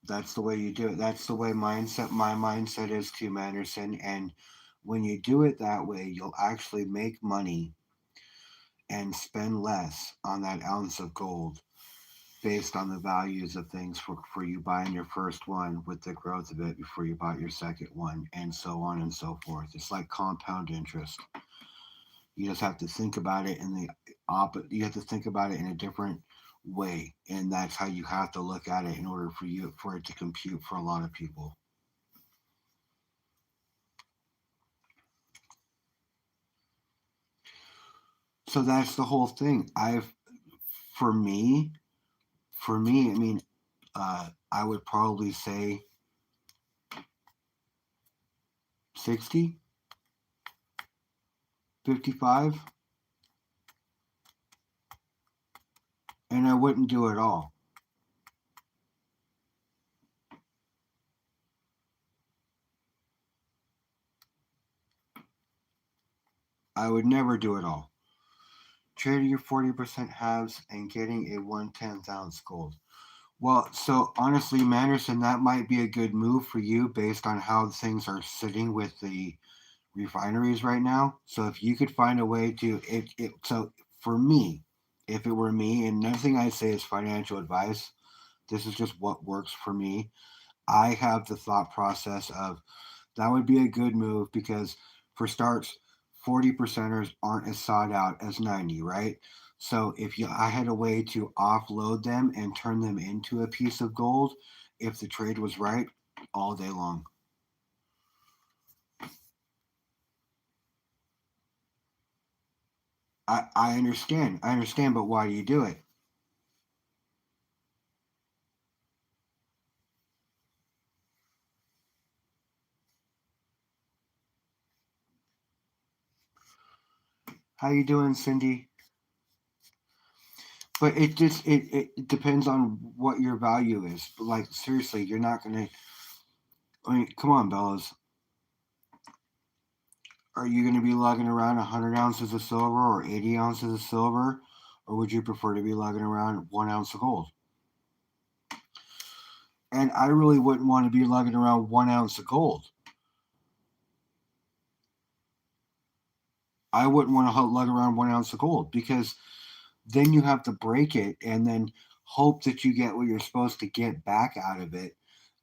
That's the way you do it. That's the way my mindset is too, Manderson. And when you do it that way, you'll actually make money and spend less on that ounce of gold based on the values of things for you buying your first one with the growth of it before you bought your second one, and so on and so forth. It's like compound interest. You just have to think about it in the you have to think about it in a different way, and that's how you have to look at it in order for it to compute for a lot of people. So that's the whole thing. For me, I mean, I would probably say 60, 55, and I wouldn't do it all. I would never do it all. Trading your 40% halves and getting a 1/10 ounce gold. Well, so honestly, Manderson, that might be a good move for you based on how things are sitting with the refineries right now. So if you could find a way to so for me, if it were me, and nothing I say is financial advice, this is just what works for me. I have the thought process of that would be a good move because for starts, 40 percenters aren't as sought out as 90, right? So if I had a way to offload them and turn them into a piece of gold, if the trade was right, all day long. I understand. I understand, but why do you do it? How you doing, Cindy? But it depends on what your value is. But like seriously, you're not gonna. I mean, come on, Bellas. Are you going to be lugging around 100 ounces of silver or 80 ounces of silver, or would you prefer to be lugging around 1 ounce of gold? And I really wouldn't want to be lugging around 1 ounce of gold. I wouldn't want to lug around 1 ounce of gold because then you have to break it and then hope that you get what you're supposed to get back out of it,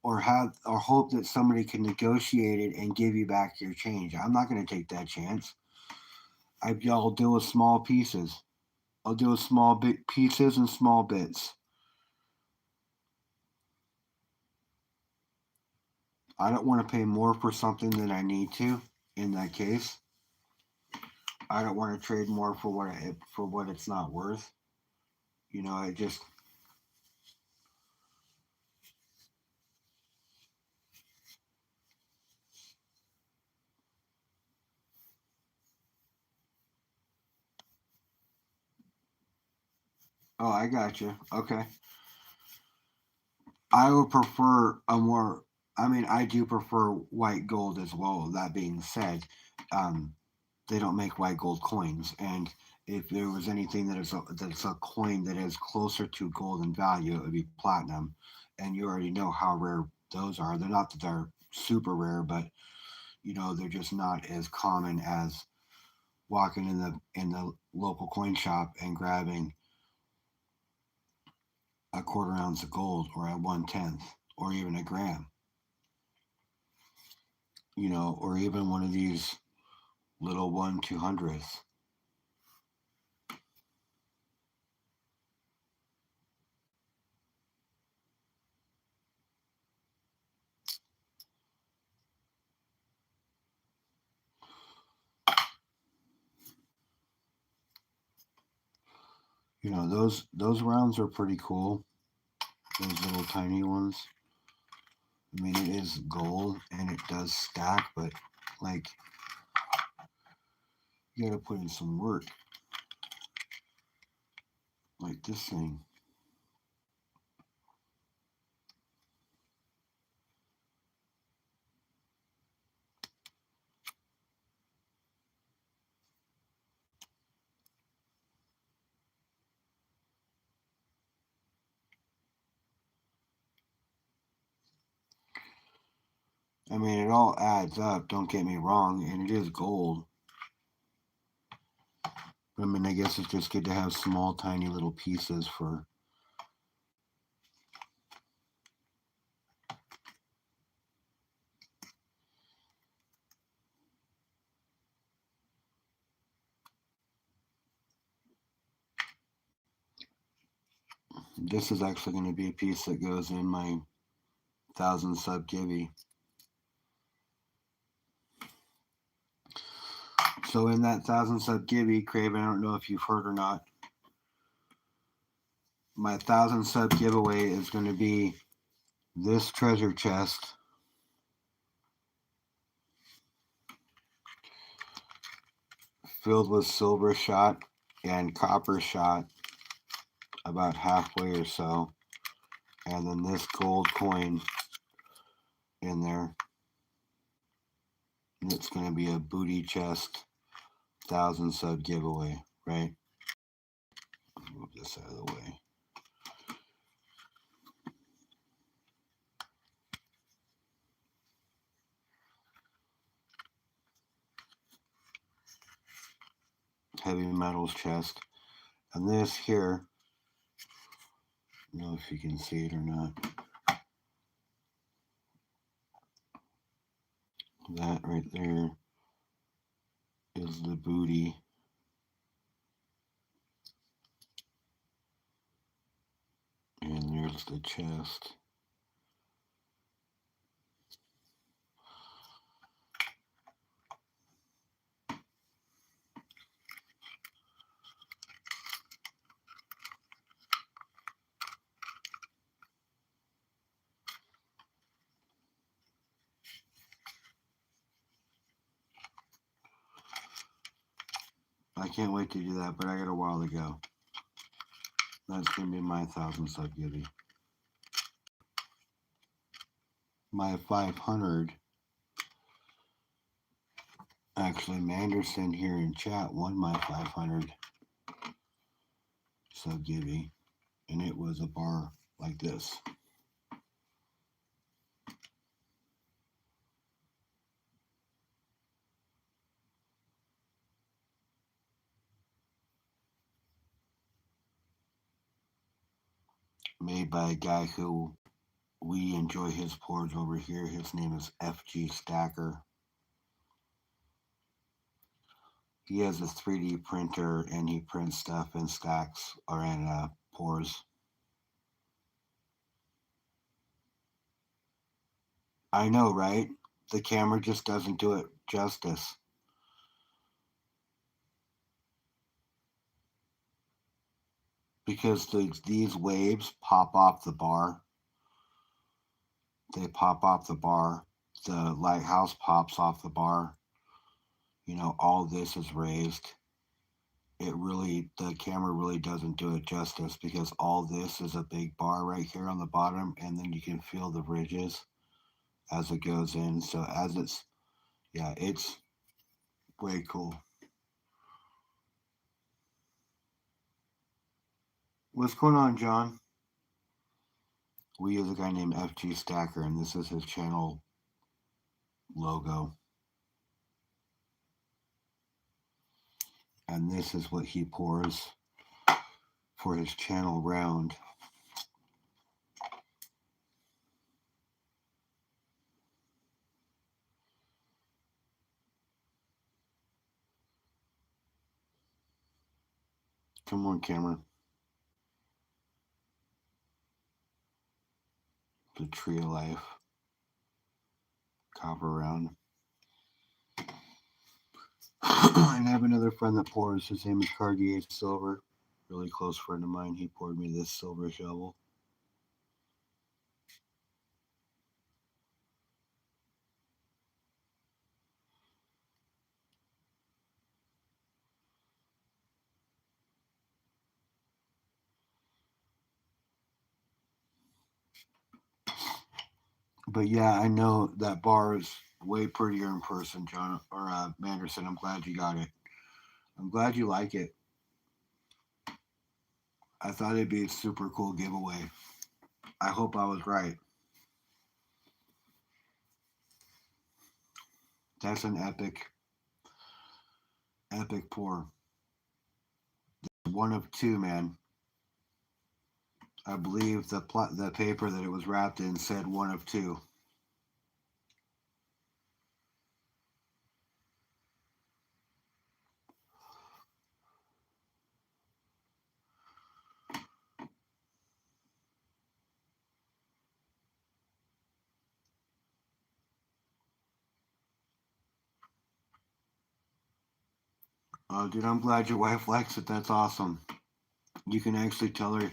or hope that somebody can negotiate it and give you back your change. I'm not going to take that chance. I'll deal with small pieces. I'll deal with small bit pieces and small bits. I don't want to pay more for something than I need to. In that case, I don't want to trade more for what it's not worth. I just. Oh, I got you. Okay. I would prefer a more. I mean, I do prefer white gold as well. That being said, um, they don't make white gold coins, and if there was anything that's a coin that is closer to gold in value, it would be platinum. And you already know how rare those are. They're not that they're super rare, but they're just not as common as walking in the local coin shop and grabbing a quarter ounce of gold or a 1/10 or even a gram, or even one of these little 1/200. Those rounds are pretty cool. Those little tiny ones. I mean, it is gold and it does stack, but like you got to put in some work. Like this thing. I mean, it all adds up. Don't get me wrong, and it is gold. But I mean, I guess it's just good to have small, tiny little pieces for. This is actually going to be a piece that goes in my 1,000 sub Gibby. So in that 1,000 sub Gibby, Craven, I don't know if you've heard or not. My 1,000 sub giveaway is going to be this treasure chest. Filled with silver shot and copper shot about halfway or so. And then this gold coin in there. And it's going to be a booty chest 1,000 sub giveaway, right? Move this out of the way. Heavy metals chest. And this here, I don't know if you can see it or not. That right there is the booty. And there's the chest. I can't wait to do that, but I got a while to go. That's going to be my 1,000 sub Gibby. My 500. Actually, Manderson here in chat won my 500 sub Gibby, and it was a bar like this. made by a guy who we enjoy his pours over here. His name is FG Stacker. He has a 3D printer and he prints stuff in stacks or in pours. I know, right? The camera just doesn't do it justice. Because these waves pop off the bar. They pop off the bar. The lighthouse pops off the bar. You know, all this is raised. The camera really doesn't do it justice because all this is a big bar right here on the bottom, and then you can feel the ridges as it goes in. So it's way cool. What's going on, John? We use a guy named FG Stacker, and this is his channel logo. And this is what he pours for his channel round. Come on, camera. The Tree of Life. Copper round. And I have another friend that pours. His name is Cartier Silver. Really close friend of mine. He poured me this silver shovel. But yeah, I know that bar is way prettier in person, John or Manderson. I'm glad you got it. I'm glad you like it. I thought it'd be a super cool giveaway. I hope I was right. That's an epic pour. One of two, man. I believe the paper that it was wrapped in said one of two. Oh, dude, I'm glad your wife likes it. That's awesome. You can actually tell her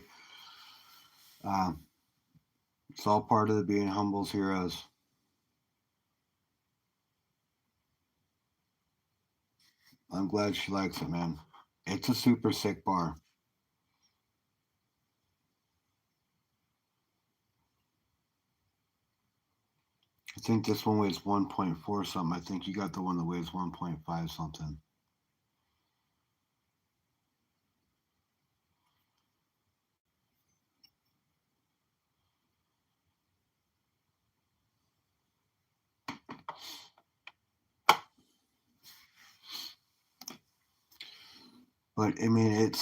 it's all part of the being humble's heroes. I'm glad she likes it, man. It's a super sick bar. I think this one weighs 1.4 something. I think you got the one that weighs 1.5 something. But I mean,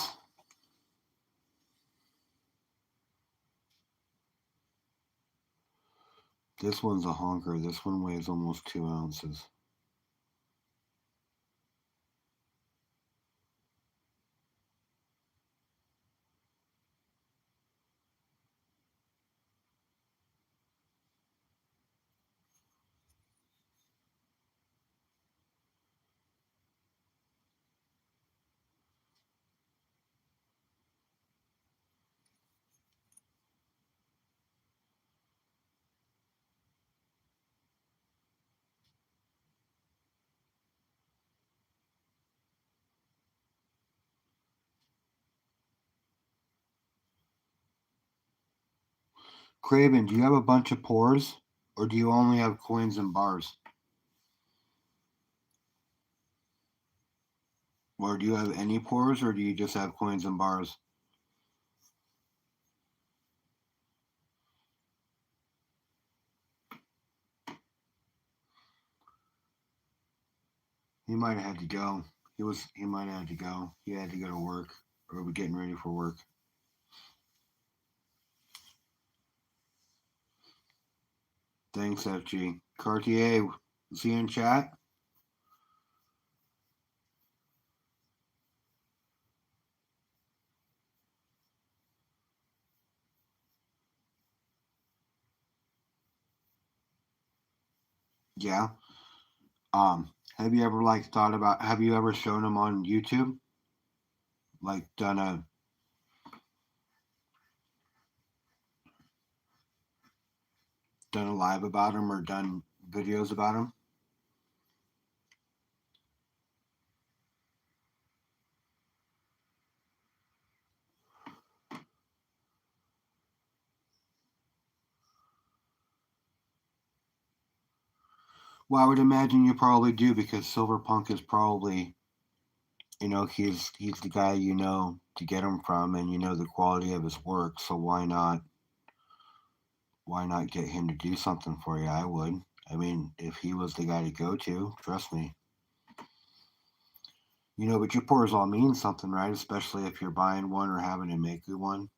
this one's a honker. This one weighs almost 2 ounces. Craven, do you have a bunch of pours, or do you only have coins and bars? Or do you have any pours, or do you just have coins and bars? He might have had to go. He might have had to go. He had to go to work or be getting ready for work. Thanks, FG. Cartier, is he in chat? Yeah. Have you ever like thought about? Have you ever shown him on YouTube? Like done a live about him or done videos about him? Well, I would imagine you probably do because Silverpunk is probably, he's the guy to get him from, and the quality of his work. So why not get him to do something for you? I would. I mean, if he was the guy to go to, trust me. But your pours all mean something, right? Especially if you're buying one or having to make you one.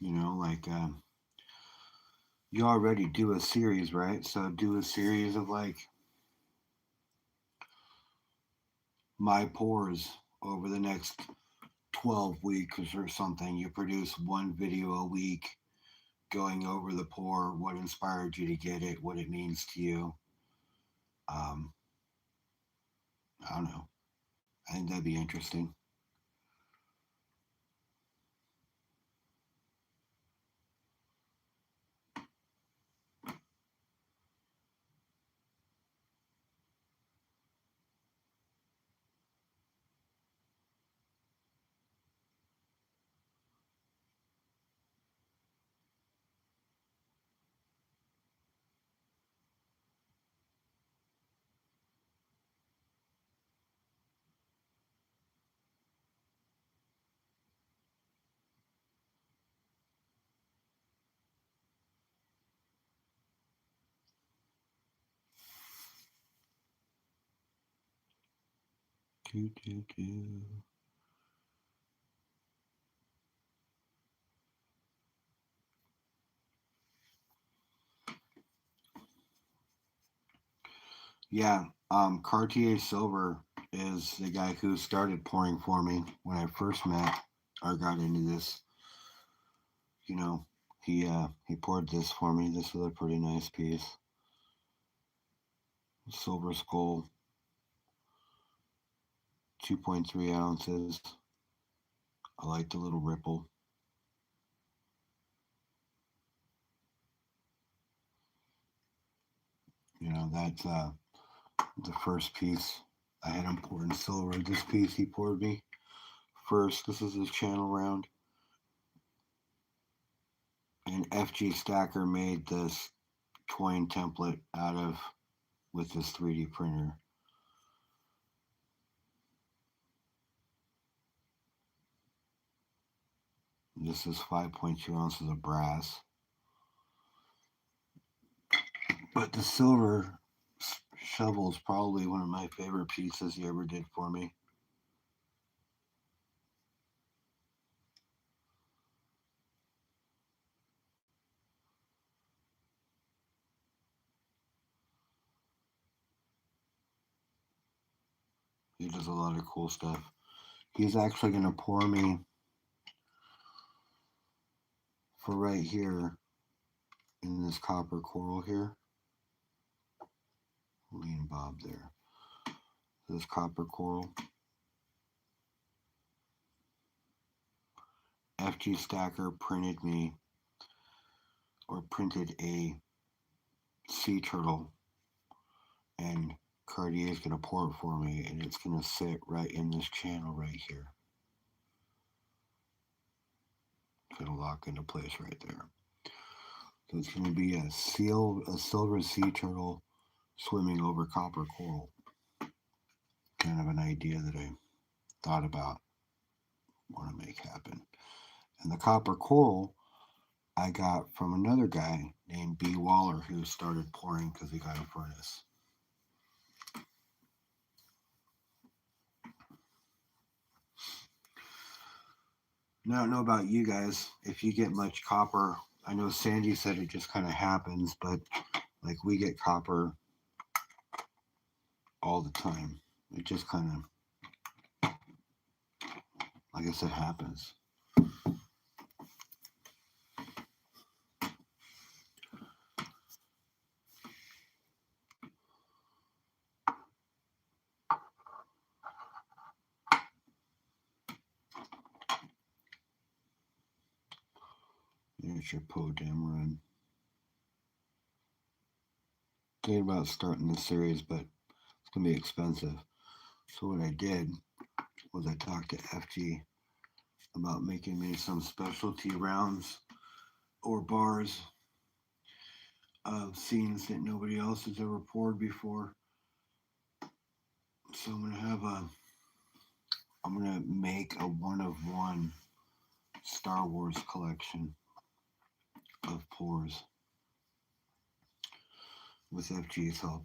Like you already do a series, right? So do a series of like my pours over the next 12 weeks or something. You produce one video a week going over the pour, what inspired you to get it, what it means to you. Um, I don't know. I think that'd be interesting. Do, do, do. Yeah, Cartier Silver is the guy who started pouring for me when I first met or got into this. You know, he poured this for me. This is a pretty nice piece. Silver Skull, 2.3 ounces. I like the little ripple. That's the first piece I had him pour in silver. This piece he poured me first. This is his channel round. And FG Stacker made this coin template out of with this 3D printer. This is 5.2 ounces of brass. But the silver shovel is probably one of my favorite pieces he ever did for me. He does a lot of cool stuff. He's actually going to pour me for right here in this copper coral here. Lean Bob there. This copper coral. FG Stacker printed a sea turtle, and Cartier is going to pour it for me, and it's going to sit right in this channel right here. It's going to lock into place right there. So it's going to be a silver sea turtle swimming over copper coral. Kind of an idea that I thought about, want to make happen. And the copper coral I got from another guy named B. Waller who started pouring because he got a furnace. Now, I don't know about you guys. If you get much copper, I know Sandy said it just kind of happens, but like we get copper all the time. It just kind of, like I said, happens. There's your Podem run. Thinking about starting the series, but it's gonna be expensive. So what I did was I talked to FG about making me some specialty rounds or bars of scenes that nobody else has ever poured before. So I'm gonna make a one of one Star Wars collection of pours with FG's help.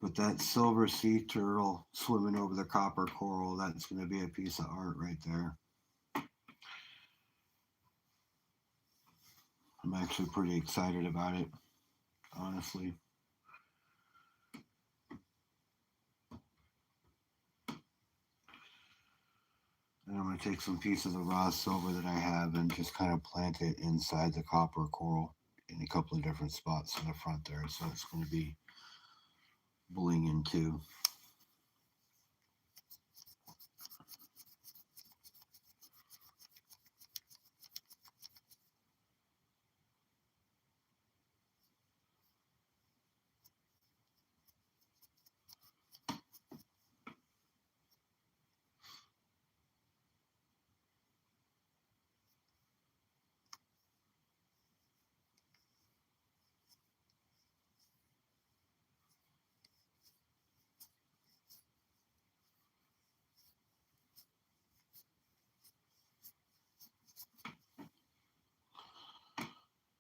But that silver sea turtle swimming over the copper coral, that's gonna be a piece of art right there. I'm actually pretty excited about it, honestly. And I'm going to take some pieces of raw silver that I have and just kind of plant it inside the copper coral in a couple of different spots in the front there. So it's going to be bling into.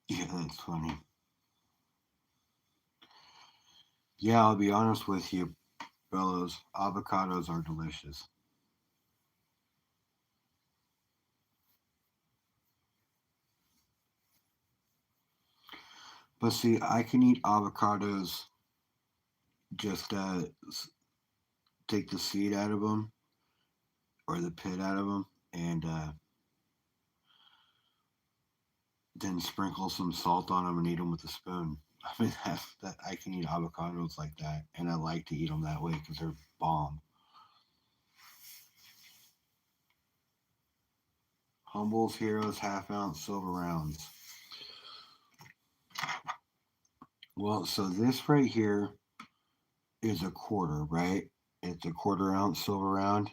Yeah, that's funny. Yeah, I'll be honest with you, fellows. Avocados are delicious. But see, I can eat avocados, just take the seed out of them or the pit out of them and then sprinkle some salt on them and eat them with a spoon. I mean, that I can eat avocados like that, and I like to eat them that way because they're bomb. Humble's Heroes half ounce silver rounds. Well, so this right here is a quarter, right? It's a quarter ounce silver round.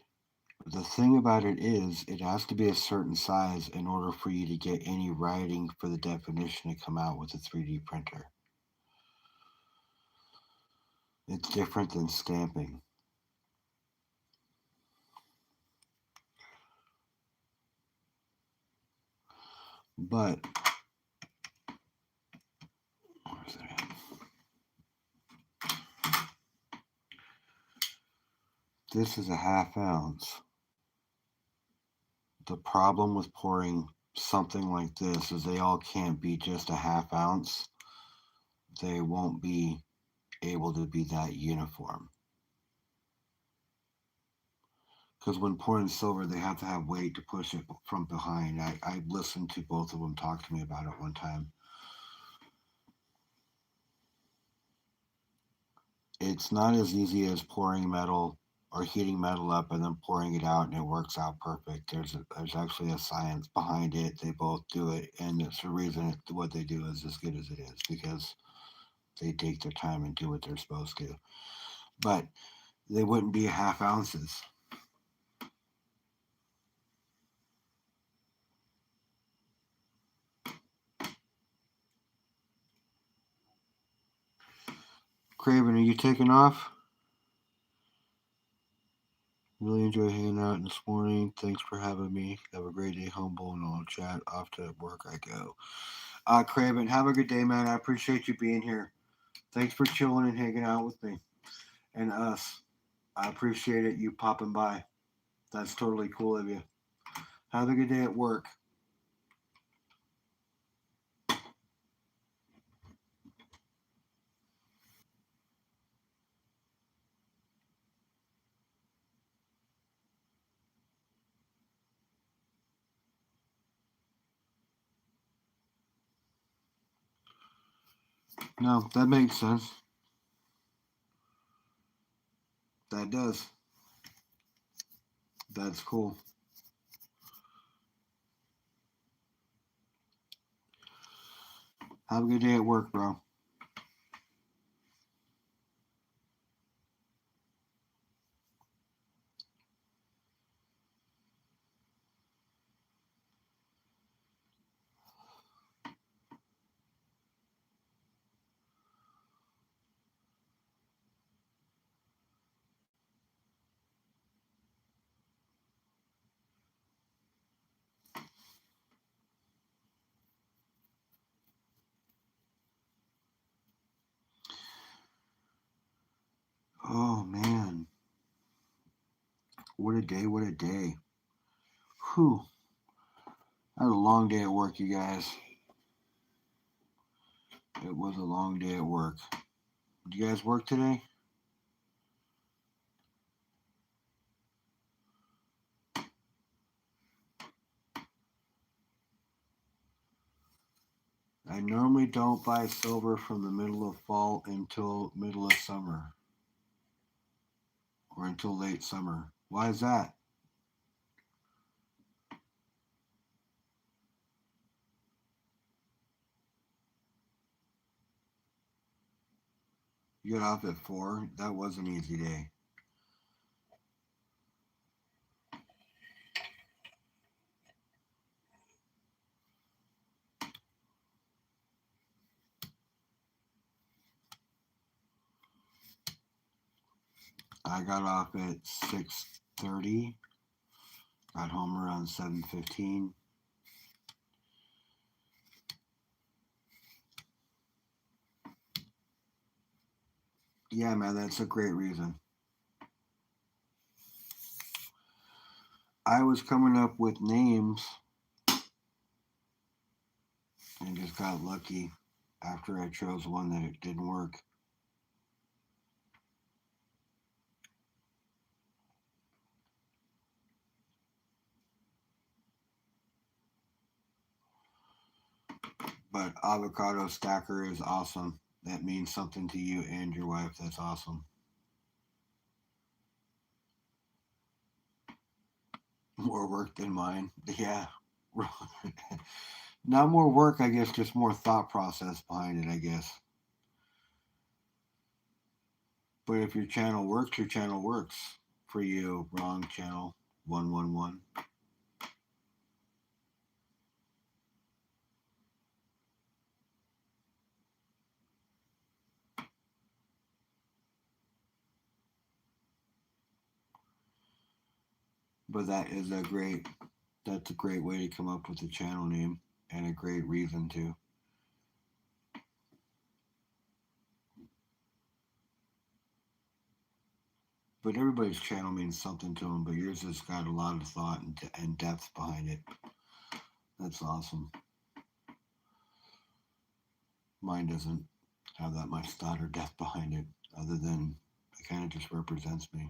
The thing about it is, it has to be a certain size in order for you to get any writing for the definition to come out with a 3D printer. It's different than stamping. But, where's it at? This is a half ounce. The problem with pouring something like this is they all can't be just a half ounce. They won't be able to be that uniform. Because when pouring silver, they have to have weight to push it from behind. I listened to both of them talk to me about it one time. It's not as easy as pouring metal or heating metal up and then pouring it out and it works out perfect. There's actually a science behind it. They both do it, and it's the reason what they do is as good as it is because they take their time and do what they're supposed to. But they wouldn't be half ounces. Craven, are you taking off? Really enjoy hanging out this morning. Thanks for having me. Have a great day, humble, and I'll chat. Off to work I go. Craven, have a good day, man. I appreciate you being here. Thanks for chilling and hanging out with me and us. I appreciate it. You popping by. That's totally cool of you. Have a good day at work. No, that makes sense. That does. That's cool. Have a good day at work, bro. Oh, man. What a day. What a day. Whew. I had a long day at work, you guys. It was a long day at work. Do you guys work today? I normally don't buy silver from the middle of fall until middle of summer or until late summer. Why is that? You got off at 4? That was an easy day. I got off at 6:30. Got home around 7:15. Yeah, man, that's a great reason. I was coming up with names and just got lucky after I chose one that it didn't work. But avocado stacker is awesome. That means something to you and your wife. That's awesome. More work than mine. Yeah. Not more work, I guess, just more thought process behind it, I guess. But if your channel works for you. Wrong channel. 111. But that's a great way to come up with a channel name and a great reason to. But everybody's channel means something to them, but yours has got a lot of thought and depth behind it. That's awesome. Mine doesn't have that much thought or depth behind it, other than it kind of just represents me.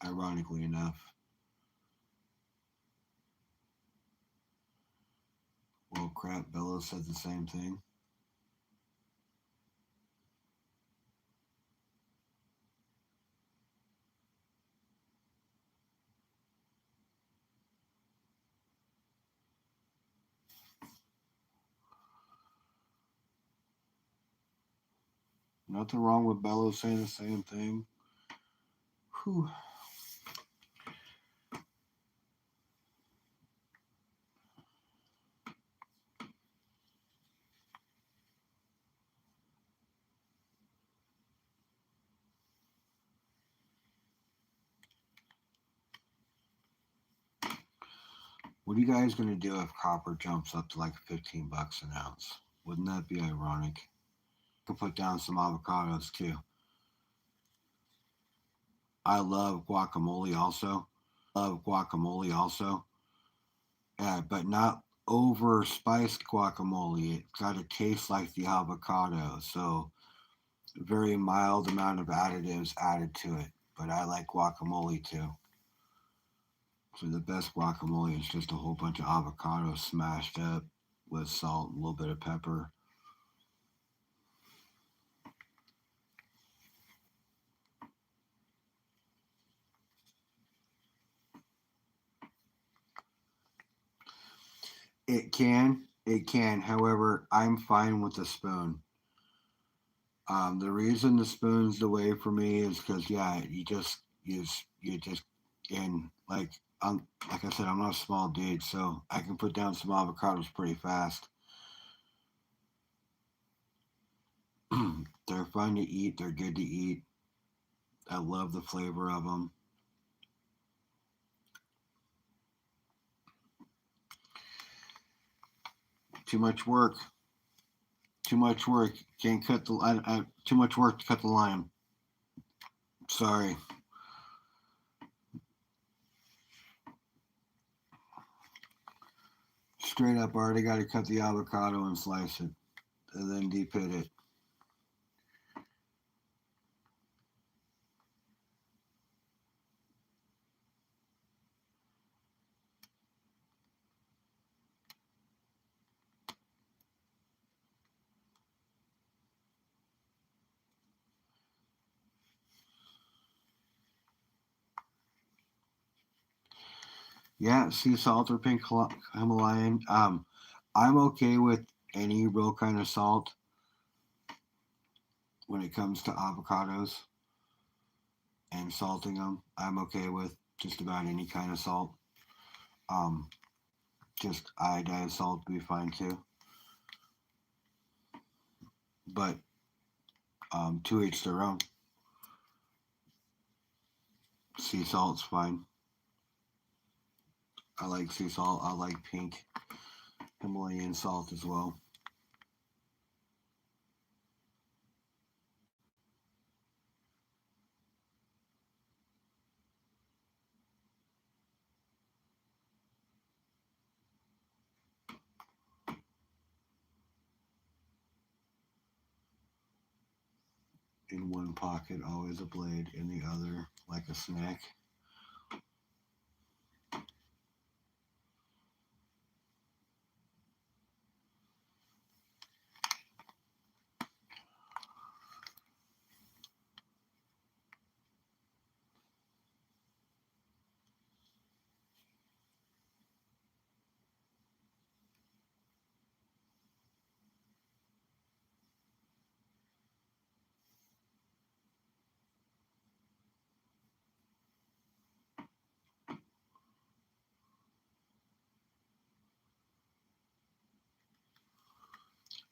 Ironically enough. Well, crap, Bella said the same thing. Nothing wrong with Bella saying the same thing. Whew. What are you guys gonna do if copper jumps up to like $15 an ounce? Wouldn't that be ironic? Could put down some avocados too. I love guacamole also. Yeah, but not over spiced guacamole. It's got to taste like the avocado. So very mild amount of additives added to it. But I like guacamole too. So the best guacamole is just a whole bunch of avocado smashed up with salt, a little bit of pepper. It can. However, I'm fine with a spoon. The reason the spoon's the way for me is because yeah, you just and like I said, I'm not a small dude, so I can put down some avocados pretty fast. They're fun to eat. They're good to eat. I love the flavor of them. Too much work. Too much work. Can't cut the. Too much work to cut the lime. Sorry. Straight up, already got to cut the avocado and slice it, and then deep hit it. Yeah, sea salt or pink Himalayan. I'm okay with any real kind of salt when it comes to avocados and salting them. I'm okay with just about any kind of salt. Um, just iodized salt would be fine too. But to each their own. Sea salt's fine. I like sea salt. I like pink Himalayan salt as well. In one pocket, always a blade. In the other, like a snack.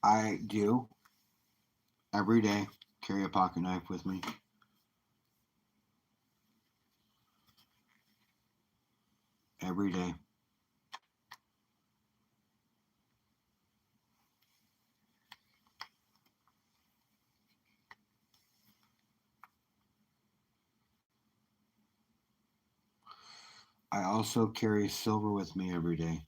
I do every day carry a pocket knife with me. Every day. I also carry silver with me every day.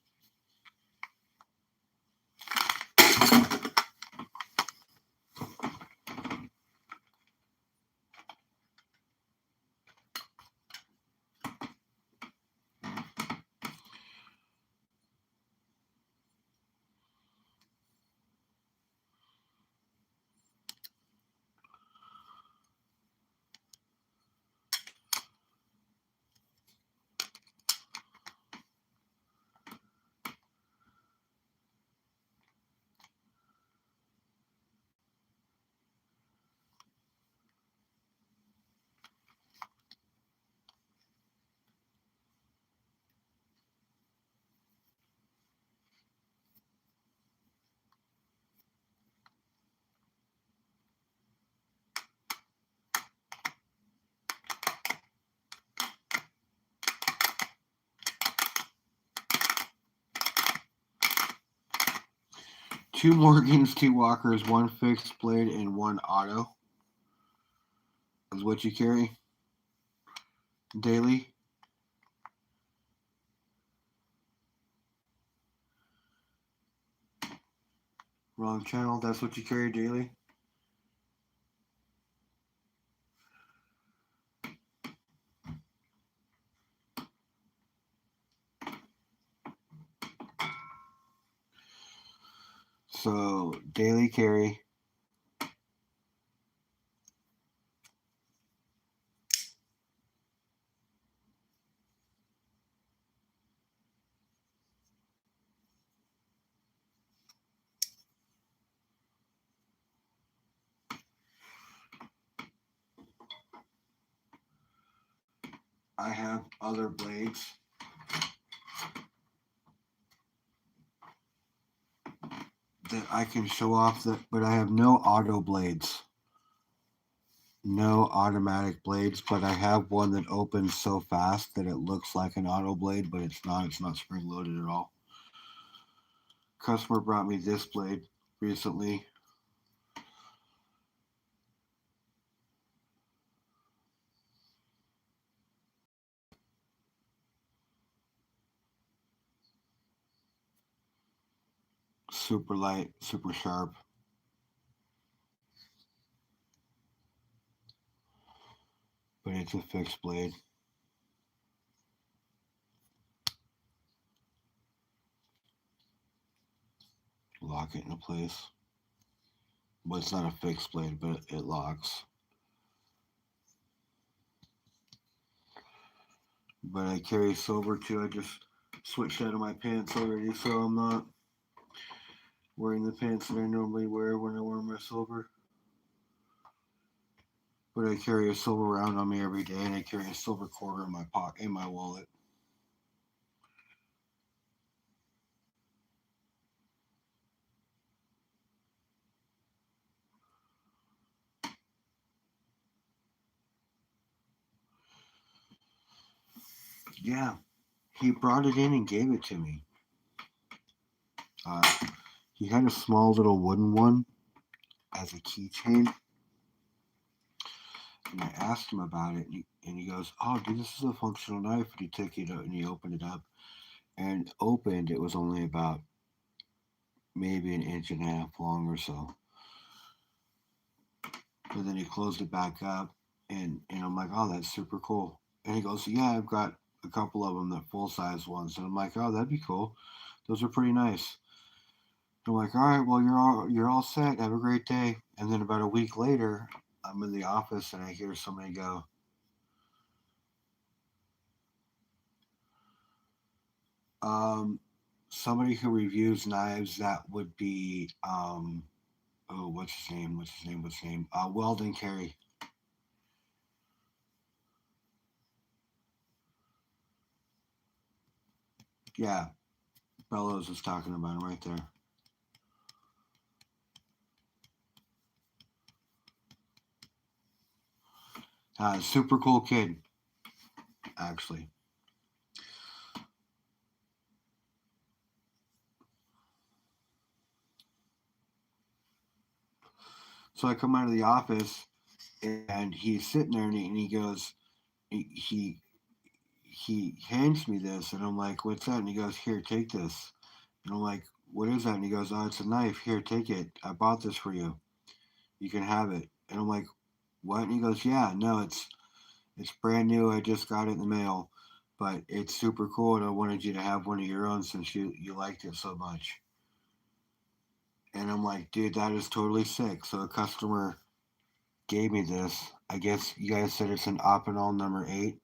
2 Morgans, 2 Walkers, 1 fixed blade, and 1 auto is what you carry daily. Wrong channel. That's what you carry daily. So daily carry. I have other blades that I can show off, that, but I have no auto blades, no automatic blades, but I have one that opens so fast that it looks like an auto blade, but it's not. It's not spring loaded at all. Customer brought me this blade recently. Super light, super sharp. But it's a fixed blade. Lock it into place. Well, it's not a fixed blade, but it locks. But I carry silver too. I just switched out of my pants already, so I'm not wearing the pants that I normally wear when I wear my silver. But I carry a silver round on me every day, and I carry a silver quarter in my pocket, in my wallet. Yeah, he brought it in and gave it to me. Uh, he had a small little wooden one as a keychain, and I asked him about it, and he goes, "Oh, dude, this is a functional knife." And he took it out and he opened it up, and opened. It was only about maybe an inch and a half long or so. But then he closed it back up, and I'm like, "Oh, that's super cool." And he goes, "Yeah, I've got a couple of them, the full size ones." And I'm like, "Oh, that'd be cool. Those are pretty nice." I'm like, "All right, well, you're all set. Have a great day." And then about a week later, I'm in the office and I hear somebody go, um, somebody who reviews knives, that would be, oh, what's his name? What's his name? What's his name? Weldon Carey. Yeah, Bellows was talking about him right there. Super cool kid, actually. So I come out of the office and he's sitting there and he goes, he he hands me this and I'm like, "What's that?" And he goes, "Here, take this." And I'm like, "What is that?" And he goes, "Oh, it's a knife. Here, take it. I bought this for you. You can have it." And I'm like, "What?" And he goes, "Yeah, no, it's brand new. I just got it in the mail, but it's super cool, and I wanted you to have one of your own since you liked it so much." And I'm like, "Dude, that is totally sick." So a customer gave me this. I guess you guys said it's an Opinel number 8.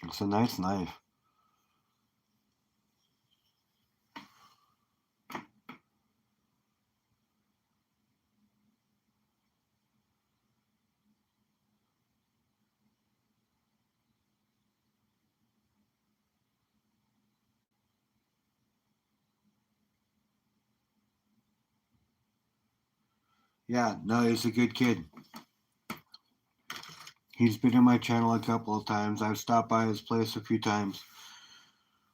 It's a nice knife. Yeah, no, he's a good kid. He's been in my channel a couple of times. I've stopped by his place a few times.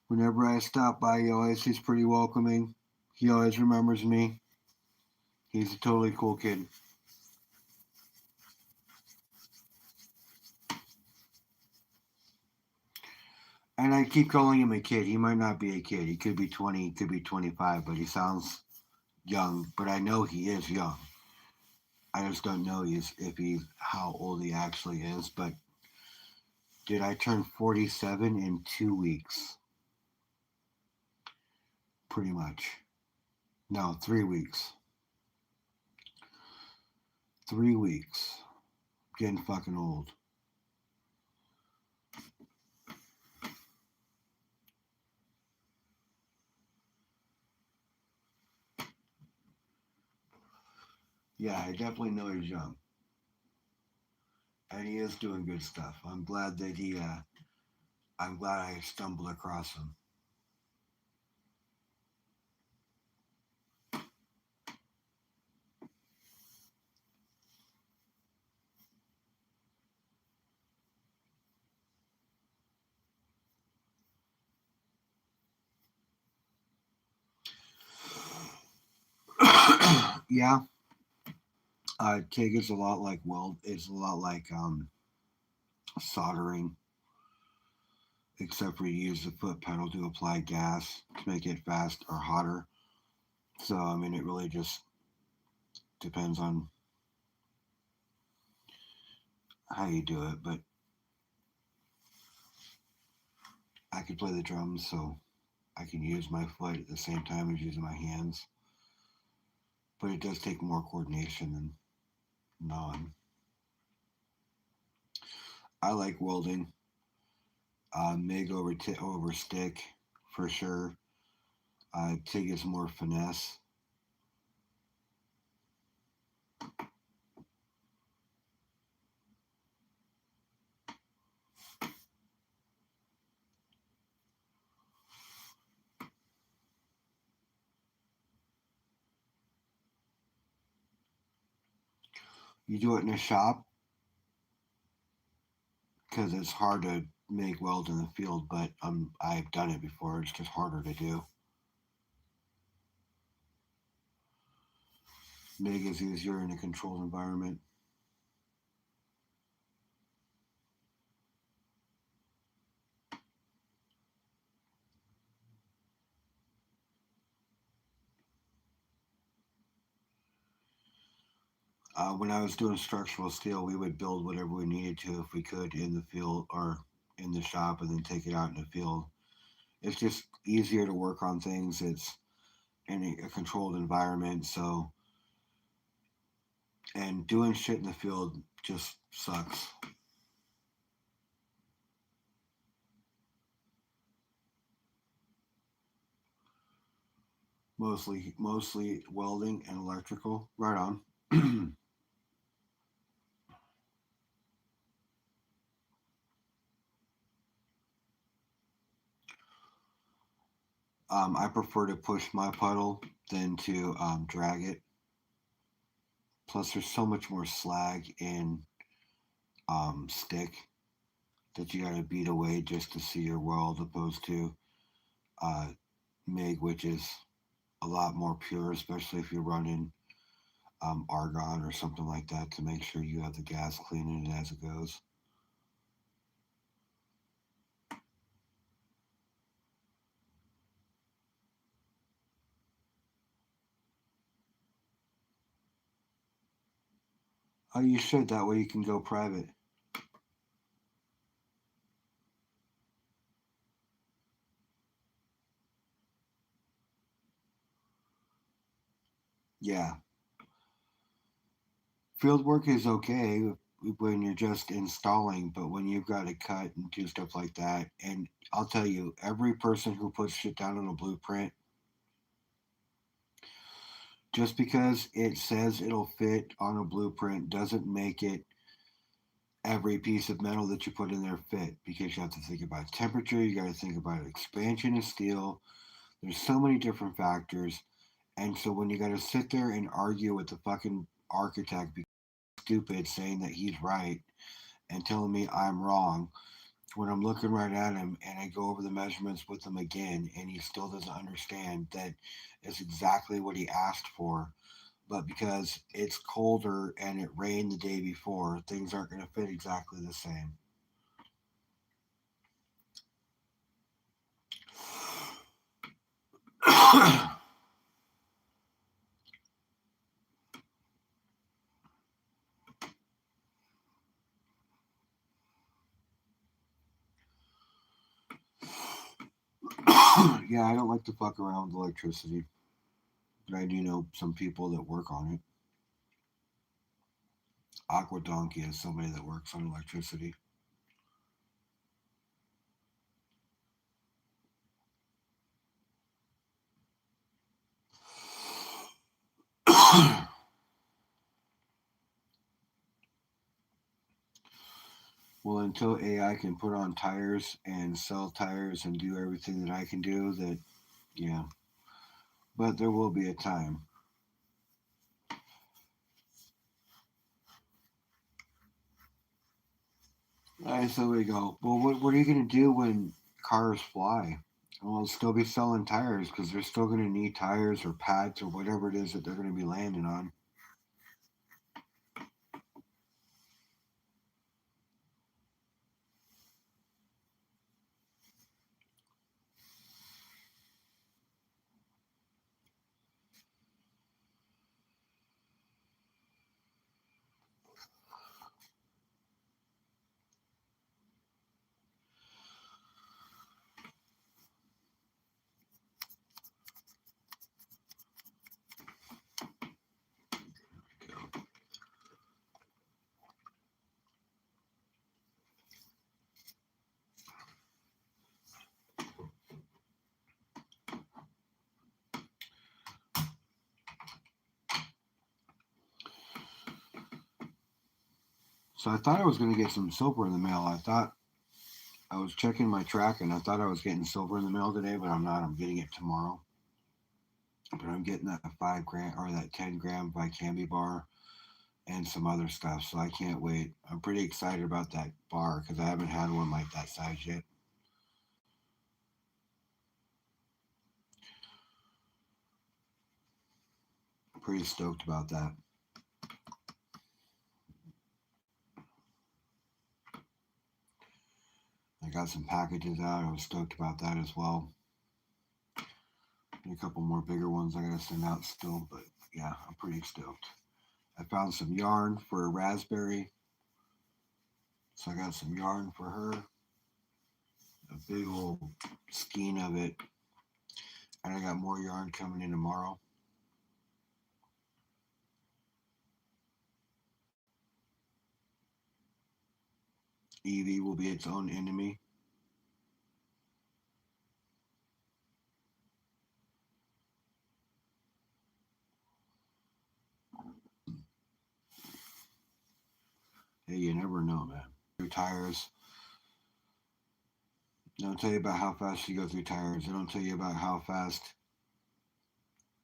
Whenever I stop by, he's pretty welcoming. He always remembers me. He's a totally cool kid. And I keep calling him a kid. He might not be a kid. He could be 20, he could be 25, but he sounds young. But I know he is young. I just don't know if he's how old he actually is. But did I turn 47 in 2 weeks? Pretty much. No, 3 weeks. 3 weeks. Getting fucking old. Yeah, I definitely know he's young. And he is doing good stuff. I'm glad I stumbled across him. Yeah, TIG is a lot like weld. It's a lot like soldering, except for you use the foot pedal to apply gas to make it fast or hotter. So I mean, it really just depends on how you do it. But I could play the drums, so I can use my foot at the same time as using my hands. But it does take more coordination than non. I like welding. MIG over stick for sure. TIG is more finesse. You do it in a shop because it's hard to make weld in the field, but I've done it before. It's just harder to do. MIG is easier in a controlled environment. When I was doing structural steel, we would build whatever we needed to if we could in the field or in the shop and then take it out in the field. It's just easier to work on things. It's in a controlled environment. So, and doing shit in the field just sucks. Mostly welding and electrical. Right on. I prefer to push my puddle than to drag it. Plus, there's so much more slag in stick that you got to beat away just to see your weld, opposed to uh, MIG, which is a lot more pure, especially if you're running argon or something like that to make sure you have the gas cleaning it as it goes. Oh, you should. That way you can go private. Yeah. Field work is okay when you're just installing, but when you've got to cut and do stuff like that, and I'll tell you, every person who puts shit down on a blueprint, just because it says it'll fit on a blueprint doesn't make it every piece of metal that you put in there fit, because you have to think about temperature, you got to think about expansion of steel. There's so many different factors. And so when you got to sit there and argue with the fucking architect because he's stupid saying that he's right, and telling me I'm wrong when I'm looking right at him and I go over the measurements with him again and he still doesn't understand that it's exactly what he asked for. But because it's colder and it rained the day before, things aren't going to fit exactly the same. Yeah, I don't like to fuck around with electricity, but I do know some people that work on it. Aqua Donkey is somebody that works on electricity. Well, until AI can put on tires and sell tires and do everything that I can do, that, yeah. But there will be a time. All right, so we go. Well, what are you going to do when cars fly? Well, they'll still be selling tires because they're still going to need tires or pads or whatever it is that they're going to be landing on. So I thought I was going to get some silver in the mail. I thought I was checking my track and I thought I was getting silver in the mail today, but I'm not. I'm getting it tomorrow. But I'm getting that 5 gram or that 10 gram Vicambi bar and some other stuff. So I can't wait. I'm pretty excited about that bar because I haven't had one like that size yet. Pretty stoked about that. I got some packages out. I was stoked about that as well. And a couple more bigger ones I gotta send out still, but yeah, I'm pretty stoked. I found some yarn for a raspberry, so I got some yarn for her. A big old skein of it, and I got more yarn coming in tomorrow. Evie will be its own enemy. Hey, you never know, man. Through tires. They don't tell you about how fast you go through tires. They don't tell you about how fast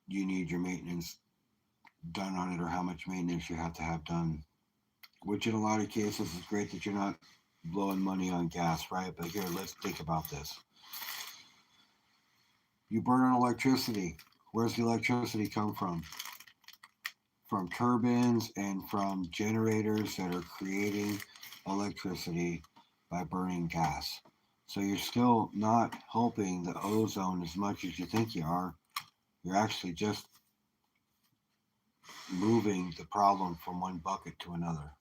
you need your maintenance done on it or how much maintenance you have to have done. Which in a lot of cases is great that you're not blowing money on gas, right? But here, let's think about this. You burn on electricity. Where's the electricity come from? From turbines and from generators that are creating electricity by burning gas. So you're still not helping the ozone as much as you think you are. You're actually just moving the problem from one bucket to another.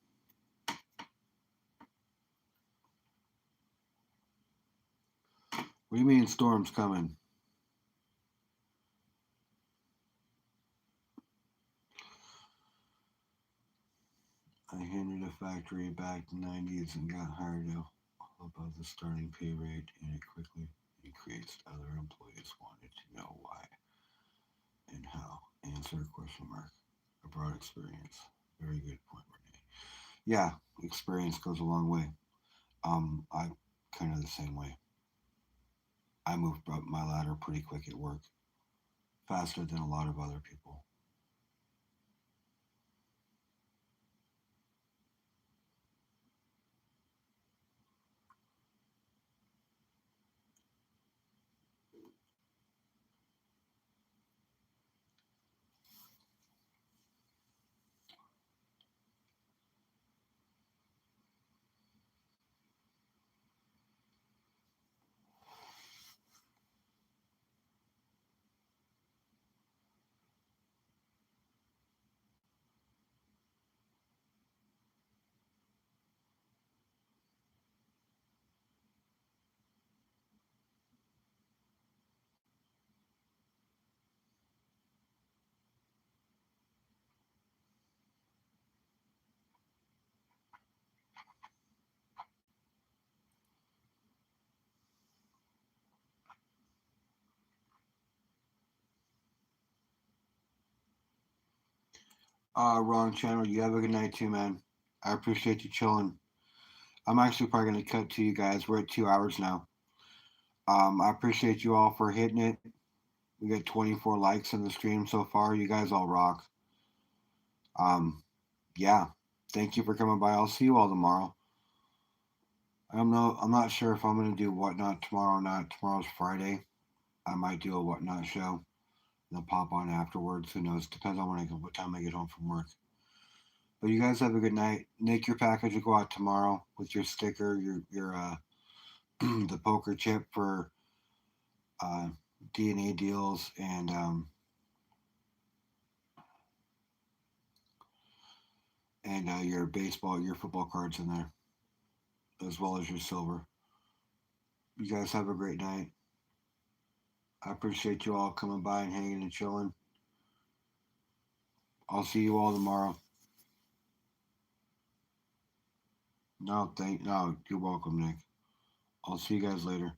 What do you mean storms coming? I handed a factory back in the 90s and got hired above the starting pay rate, and it quickly increased. Other employees wanted to know why and how. Answer question mark. A broad experience. Very good point, Renee. Yeah, experience goes a long way. I'm kind of the same way. I moved up my ladder pretty quick at work, faster than a lot of other people. Wrong channel. You have a good night too, man. I appreciate you chilling. I'm actually probably gonna cut to you guys. We're at 2 hours now. I appreciate you all for hitting it. We got 24 likes on the stream so far. You guys all rock. Um, yeah. Thank you for coming by. I'll see you all tomorrow. I don't know. I'm not sure if I'm gonna do whatnot tomorrow or not. Tomorrow's Friday. I might do a whatnot show. And I'll pop on afterwards. Who knows? Depends on what time I get home from work. But you guys have a good night. Nick, your package will go out tomorrow with your sticker, your the poker chip for uh, DNA deals, and your baseball, your football cards in there, as well as your silver. You guys have a great night. I appreciate you all coming by and hanging and chilling. I'll see you all tomorrow. No, you're welcome, Nick. I'll see you guys later.